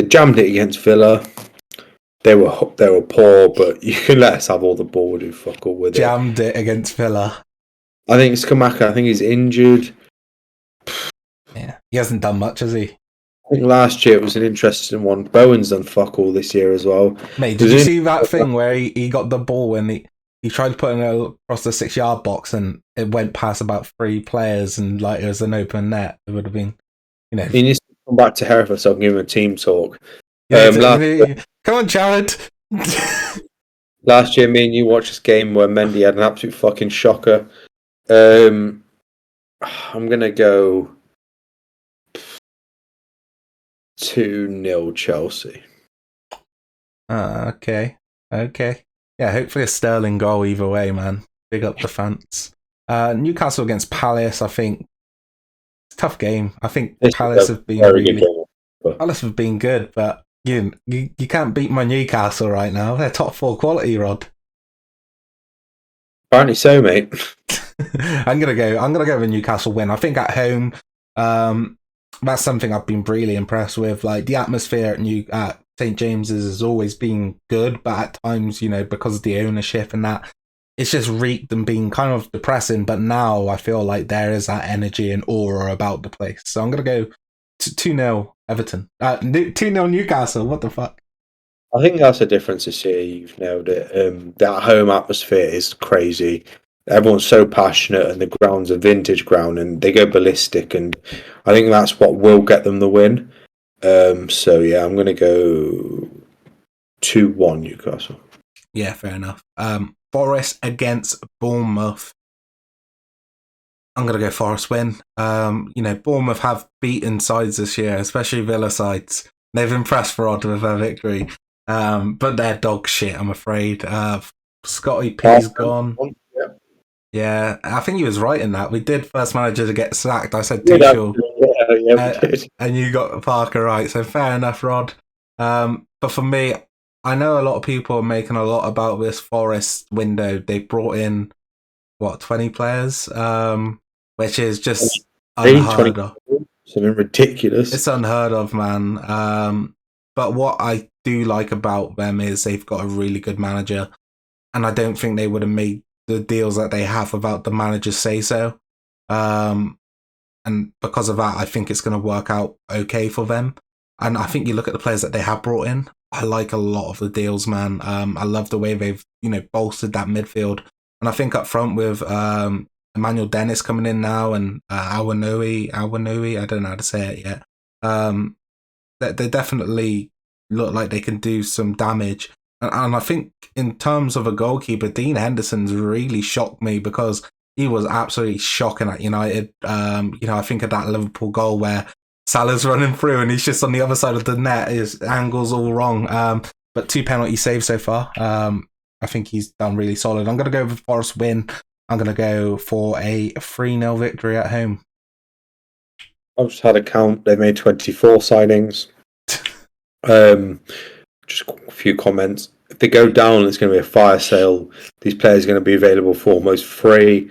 jammed it against Villa. They were poor, but you can let us have all the ball. We'll do fuck all with Jammed it against Villa. I think Skamaka, he's injured. Yeah, he hasn't done much, has he? I think last year it was an interesting one. Bowen's done fuck all this year as well. Mate, did you see that thing where he got the ball and he tried to put it across the 6-yard box and it went past about 3 players and it was an open net? It would have been, He needs to come back to Hereford so I can give him a team talk. Come on, Jared. Last year, me and you watched this game where Mendy had an absolute fucking shocker. I'm gonna go 2-0 Chelsea. Okay. Yeah, hopefully a Sterling goal either way, man. Big up the fans. Newcastle against Palace, I think it's a tough game. I think This Palace is a have been very good really game. But Palace have been good, but you can't beat my Newcastle right now. They're top 4 quality, Rod. apparently so, mate. I'm gonna go with a Newcastle win. I think at home, that's something I've been really impressed with. Like the atmosphere at St James's has always been good, but at times, because of the ownership and that, it's just reeked and been kind of depressing. But now I feel like there is that energy and aura about the place. So I'm gonna go 2-0 Everton. 2-0 Newcastle. What the fuck? I think that's the difference this year. You've nailed it. That home atmosphere is crazy. Everyone's so passionate, and the ground's a vintage ground, and they go ballistic. And I think that's what will get them the win. So yeah, I'm going to go 2-1 Newcastle. Yeah, fair enough. Forest against Bournemouth. I'm going to go Forest win. Bournemouth have beaten sides this year, especially Villa sides. They've impressed Rod with their victory. But they're dog shit, I'm afraid. Scotty P's gone. Yeah, I think he was right in that. We did first manager to get sacked. I said Tuchel. Yeah, we did. And you got Parker right. So fair enough, Rod. But for me, I know a lot of people are making a lot about this Forest window. They brought in, 20 players? Which is just unheard of. Something ridiculous. It's unheard of, man. But what I do like about them is they've got a really good manager. And I don't think they would have made the deals that they have without the manager say so. And because of that, I think it's going to work out okay for them. And I think you look at the players that they have brought in, I like a lot of the deals, man. I love the way they've, bolstered that midfield. And I think up front with Emmanuel Dennis coming in now and Awanui, I don't know how to say it yet. They definitely look like they can do some damage. And I think in terms of a goalkeeper, Dean Henderson's really shocked me because he was absolutely shocking at United. I think of that Liverpool goal where Salah's running through and he's just on the other side of the net. His angle's all wrong. But 2 penalty saves so far. I think he's done really solid. I'm going to go with Forest win. I'm going to go for a 3-0 victory at home. I've just had a count. They made 24 signings. Just a few comments. If they go down, it's going to be a fire sale. These players are going to be available for almost free.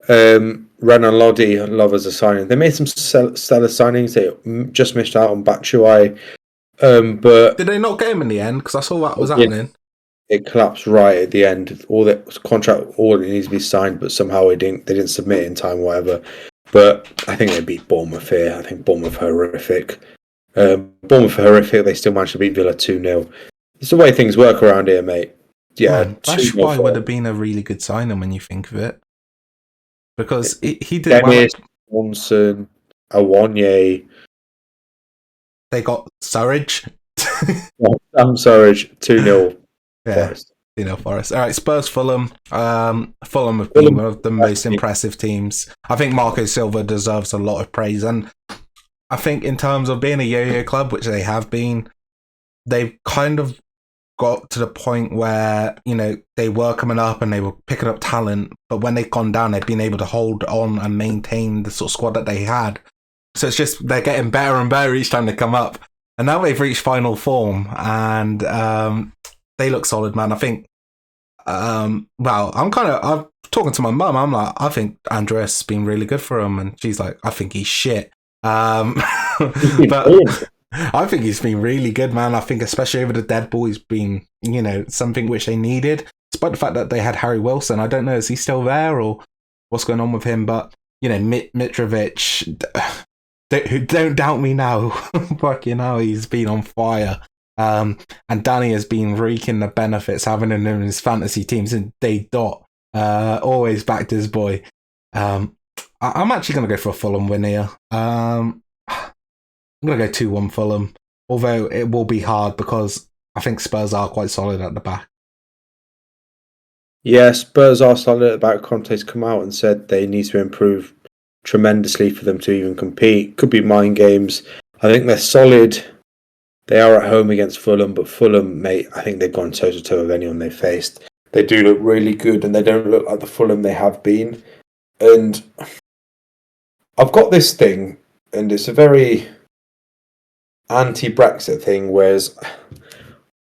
Renan Lodi and Lovers are signing. They made some stellar signings. They just missed out on Batshuayi. But did they not get him in the end? Because I saw that was happening. It collapsed right at the end. All the contract, all it needs to be signed, but somehow they didn't submit it in time, or whatever. But I think they beat Bournemouth here. I think Bournemouth are horrific. They still managed to beat Villa 2-0. It's the way things work around here, mate. Yeah, Batshuayi would have been a really good signing when you think of it, because he did Dennis, Johnson, Awonye. They got Surridge. Surridge 2-0. Yeah, Forest. Forest. All right, Spurs, Fulham. Fulham have been one of the most impressive teams. I think Marco Silva deserves a lot of praise, and I think in terms of being a yo-yo club, which they have been, they've kind of got to the point where, they were coming up and they were picking up talent, but when they've gone down, they've been able to hold on and maintain the sort of squad that they had. So it's just, they're getting better and better each time they come up. And now they've reached final form and they look solid, man. I think, I'm talking to my mum, I'm like, I think Andreas has been really good for him. And she's like, I think he's shit. But I think he's been really good, man. I think especially over the dead ball, he's been, something which they needed. Despite the fact that they had Harry Wilson, I don't know, is he still there or what's going on with him? But, Mitrovic, don't doubt me now. He's been on fire. And Danny has been reaping the benefits having him in his fantasy teams and day dot. Always backed his boy. I'm actually going to go for a Fulham win here. I'm going to go 2-1 Fulham, although it will be hard because I think Spurs are quite solid at the back. Yeah, Spurs are solid at the back. Conte's come out and said they need to improve tremendously for them to even compete. Could be mind games. I think they're solid. They are at home against Fulham, but Fulham, mate, I think they've gone toe-to-toe with anyone they've faced. they do look really good, and they don't look like the Fulham they have been. And I've got this thing, and it's a very anti-Brexit thing, whereas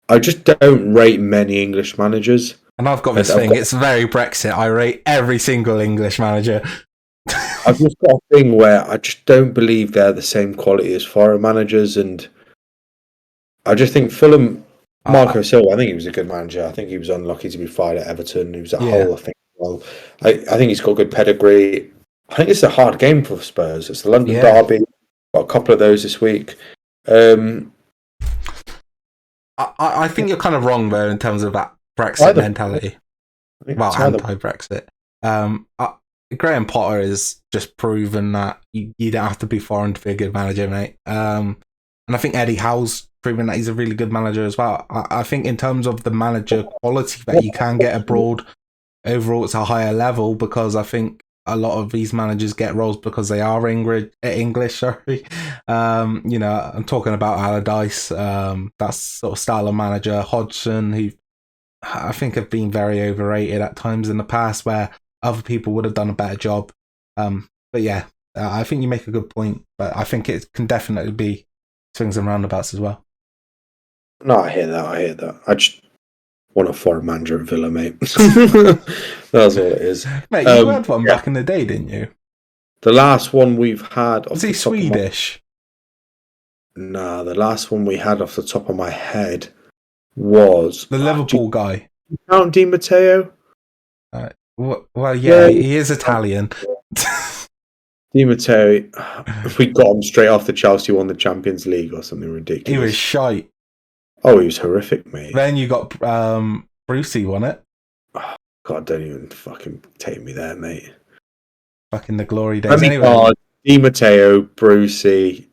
I just don't rate many English managers. And I've got this thing, it's very Brexit. I rate every single English manager. I've just got a thing where I just don't believe they're the same quality as foreign managers, and I just think Fulham, Marco Silva, I think he was a good manager. I think he was unlucky to be fired at Everton. He was at Hull, I think. Well, I think he's got good pedigree. I think it's a hard game for Spurs. It's the London derby. Got a couple of those this week. I think you're kind of wrong though in terms of that Brexit mentality. Well, anti-Brexit. Graham Potter has just proven that you don't have to be foreign to be a good manager, mate. And I think Eddie Howe's proven that he's a really good manager as well. I think in terms of the manager quality that you can get abroad, overall it's a higher level, because I think a lot of these managers get roles because they are English. Sorry, I'm talking about Allardyce. That's sort of style of manager. Hodgson, who I think have been very overrated at times in the past, where other people would have done a better job. But yeah, I think you make a good point. But I think it can definitely be swings and roundabouts as well. No, I hear that. I just want a foreign manager at Villa, mate. That's all it is. Mate, you had one back in the day, didn't you? The last one we've had... Was he Swedish? Nah, the last one we had off the top of my head was... The Liverpool guy. Count Di Matteo? Well, yeah, he is Italian. Di Matteo, if we got him straight after Chelsea won the Champions League or something ridiculous. He was shite. Oh, he was horrific, mate. Then you got Brucey won it. Oh, God, don't even fucking take me there, mate. Back in the glory days. Anyway. Di Matteo, Brucey.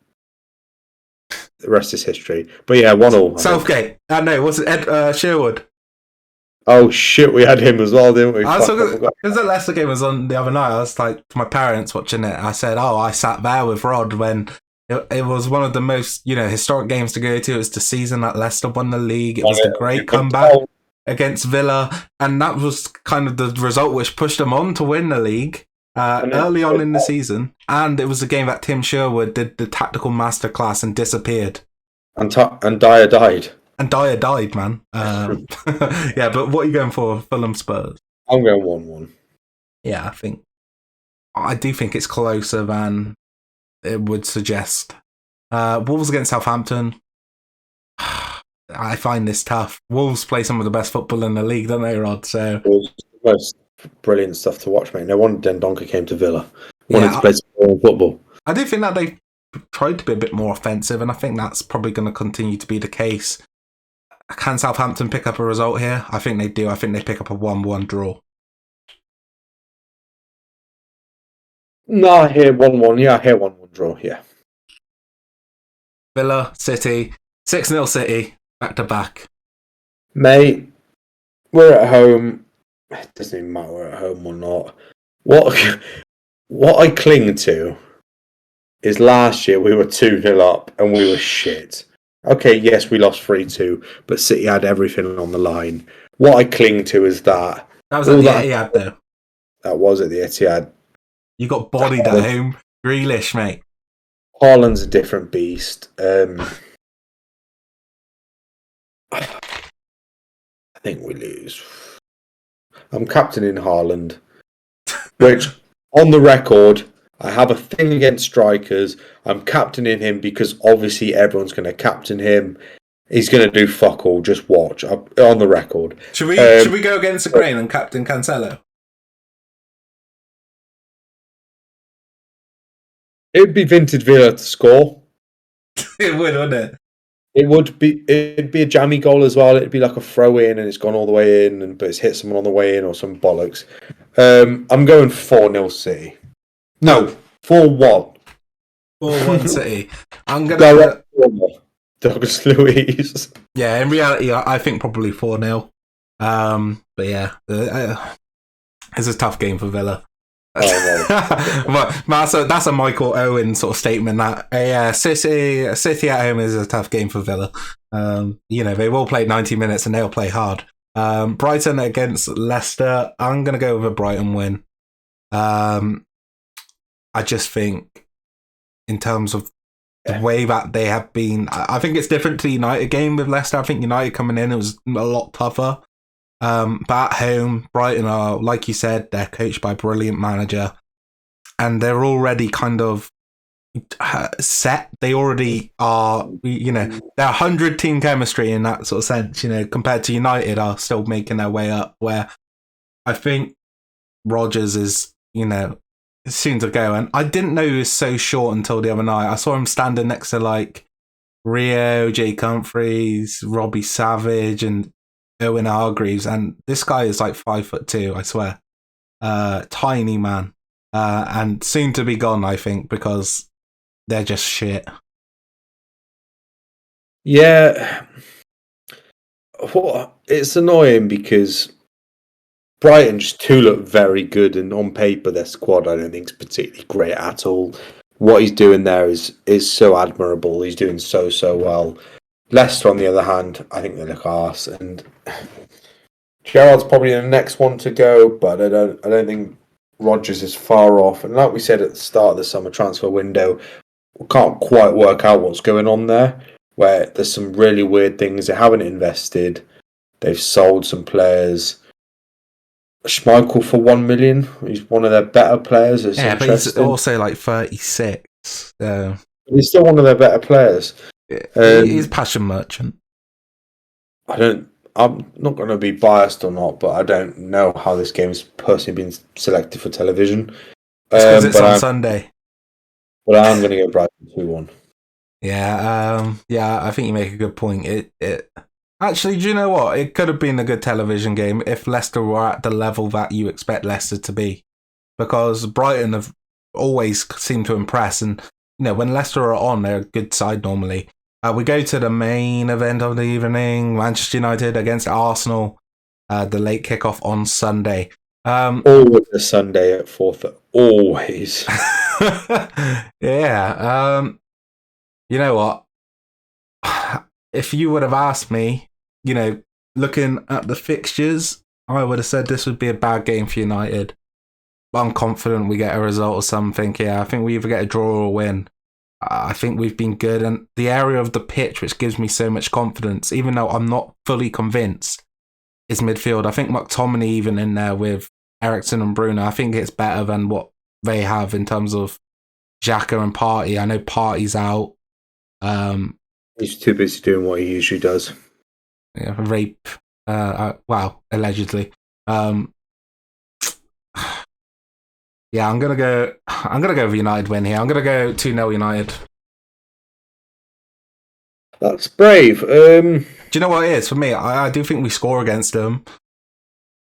The rest is history. But yeah, 1-1. Southgate. No, was it Sherwood? Oh shit, we had him as well, didn't we? Because the Leicester game was on the other night, I was like to my parents watching it. I said, I sat there with Rod when it was one of the most, historic games to go to. It was the season that Leicester won the league. It was the great comeback against Villa, and that was kind of the result which pushed them on to win the league early on in the season. And it was the game that Tim Sherwood did the tactical masterclass and disappeared. And Dyer died. And Dyer died, man. Yeah, but what are you going for, Fulham Spurs? I'm going 1-1. Yeah, I do think it's closer than it would suggest. Wolves against Southampton. I find this tough. Wolves play some of the best football in the league, don't they, Rod? So it's the most brilliant stuff to watch, mate. No wonder Dendoncker came to Villa. Wanted to play some football. I do think that they tried to be a bit more offensive, and I think that's probably going to continue to be the case. Can Southampton pick up a result here? I think they do. I think they pick up a 1-1 draw. No, I hear 1-1. Yeah, I hear 1-1 draw. Yeah. Villa, City, 6-0 City, back to back. Mate, we're at home. It doesn't even matter we're at home or not. What I cling to is last year we were 2-0 up and we were shit. Okay, yes, we lost 3-2, but City had everything on the line. What I cling to is that. That was at the Etihad, though. That was at the Etihad. You got bodied at home. Grealish, mate. Haaland's a different beast. I think we lose. I'm captaining Haaland, which, on the record, I have a thing against strikers. I'm captaining him because obviously everyone's going to captain him. He's going to do fuck all. Just watch. On the record. Should we go against the grain and captain Cancelo? It'd be vintage Villa to score. It would, wouldn't it? It'd be a jammy goal as well. It'd be like a throw in and it's gone all the way in, but it's hit someone on the way in or some bollocks. I'm going 4-0 City. No, 4-1. 4-1 City. I'm going to go Douglas Luiz. Yeah, in reality, I think probably 4-0. But yeah, it's a tough game for Villa. But that's a Michael Owen sort of statement that City at home is a tough game for Villa. They will play 90 minutes and they'll play hard. Brighton against Leicester. I'm going to go with a Brighton win. I just think, in terms of the way that they have been, I think it's different to the United game with Leicester. I think United coming in, it was a lot tougher. But at home, Brighton are, like you said, they're coached by a brilliant manager, and they're already kind of set. They already are, they're 100 team chemistry in that sort of sense, compared to United are still making their way up, where I think Rodgers is, soon to go. And I didn't know he was so short until the other night. I saw him standing next to like Rio, Jake Humphries, Robbie Savage, and Owen Hargreaves, and this guy is like 5'2", I swear. Tiny man. And soon to be gone, I think, because they're just shit. Yeah. Well, it's annoying because Brighton just do look very good, and on paper their squad I don't think is particularly great at all. What he's doing there is so admirable. He's doing so well. Leicester, on the other hand, I think they look arse, and Gerrard's probably the next one to go, but I don't think Rodgers is far off. And like we said at the start of the summer transfer window, we can't quite work out what's going on there, where there's some really weird things. They haven't invested. They've sold some players. Schmeichel for 1 million. He's one of their better players. It's but he's also like 36. So he's still one of their better players. He's passion merchant. I'm not going to be biased or not, but I don't know how this game has personally been selected for television. Because it's on Sunday. But I'm going to go Brighton 2-1. Yeah, I think you make a good point. It actually, do you know what? It could have been a good television game if Leicester were at the level that you expect Leicester to be, because Brighton have always seemed to impress, and when Leicester are on, they're a good side normally. We go to the main event of the evening: Manchester United against Arsenal. The late kickoff on Sunday. Always a Sunday at 4:30. Always. Yeah. You know what? If you would have asked me, looking at the fixtures, I would have said this would be a bad game for United. But I'm confident we get a result or something. Yeah, I think we either get a draw or a win. I think we've been good. And the area of the pitch, which gives me so much confidence, even though I'm not fully convinced, is midfield. I think McTominay, even in there with Eriksen and Bruno, I think it's better than what they have in terms of Xhaka and Partey. I know Partey's out. He's too busy doing what he usually does. Yeah, rape. Allegedly. Yeah, I'm gonna go with United win here. I'm gonna go 2-0 United. That's brave. Do you know what it is for me? I do think we score against them.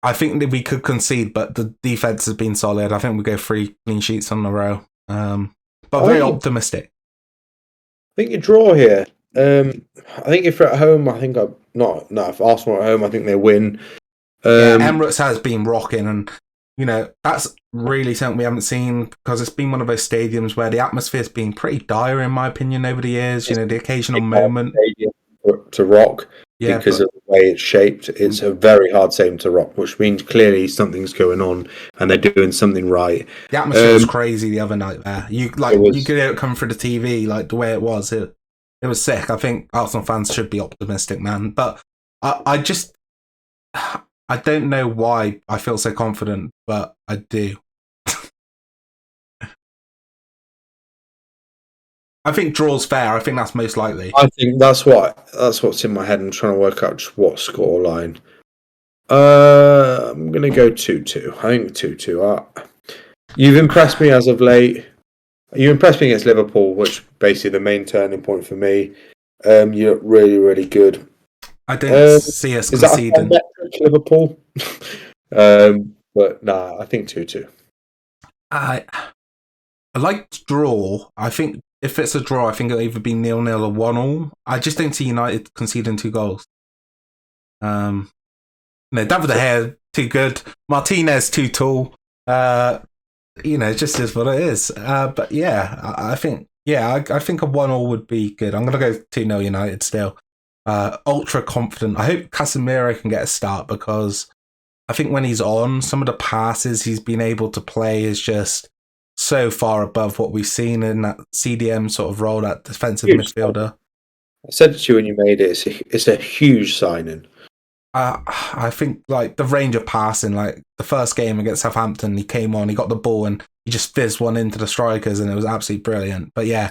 I think that we could concede, but the defense has been solid. I think we go 3 clean sheets on a row. But very optimistic. I think you draw here. I think if you're at home, I think if Arsenal are at home, I think they win. Emirates has been rocking, and that's really something we haven't seen, because it's been one of those stadiums where the atmosphere's been pretty dire, in my opinion, over the years. The occasional moment to rock, because of the way it's shaped. It's a very hard stadium to rock, which means clearly something's going on and they're doing something right. The atmosphere was crazy the other night there. You could hear it come through the TV, like the way it was. It was sick. I think Arsenal fans should be optimistic, man. But I don't know why I feel so confident, but I do. I think draw's fair. I think that's most likely. I think that's what's in my head. I'm trying to work out just what score line. I'm gonna go 2-2. I think 2-2. You've impressed me as of late. You impressed me against Liverpool, which basically the main turning point for me. You look really, really good. I don't see us conceding. Liverpool. But nah, I think 2-2. I like draw. I think if it's a draw, I think it'll either be 0-0 or 1-1. I just don't see United conceding 2 goals. David De Gea too good. Martinez too tall. It just is what it is. But yeah, I think a 1-1 would be good. I'm gonna go 2-0 United still. ultra confident. I hope Casemiro can get a start, because I think when he's on, some of the passes he's been able to play is just so far above what we've seen in that CDM sort of role, that defensive midfielder. I said it to you when you made it. It's a huge signing. I think like the range of passing, like the first game against Southampton, he came on, he got the ball, and he just fizzed one into the strikers, and it was absolutely brilliant. But yeah,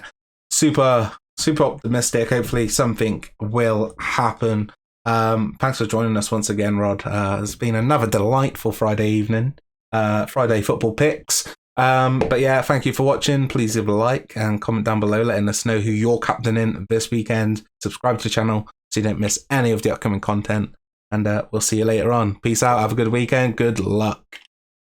super optimistic. Hopefully something will happen. Thanks for joining us once again, Rod. It's been another delightful Friday evening, Friday football picks. But yeah, thank you for watching. Please leave a like and comment down below letting us know who you're captaining this weekend. Subscribe to the channel so you don't miss any of the upcoming content. And we'll see you later on. Peace out. Have a good weekend. Good luck.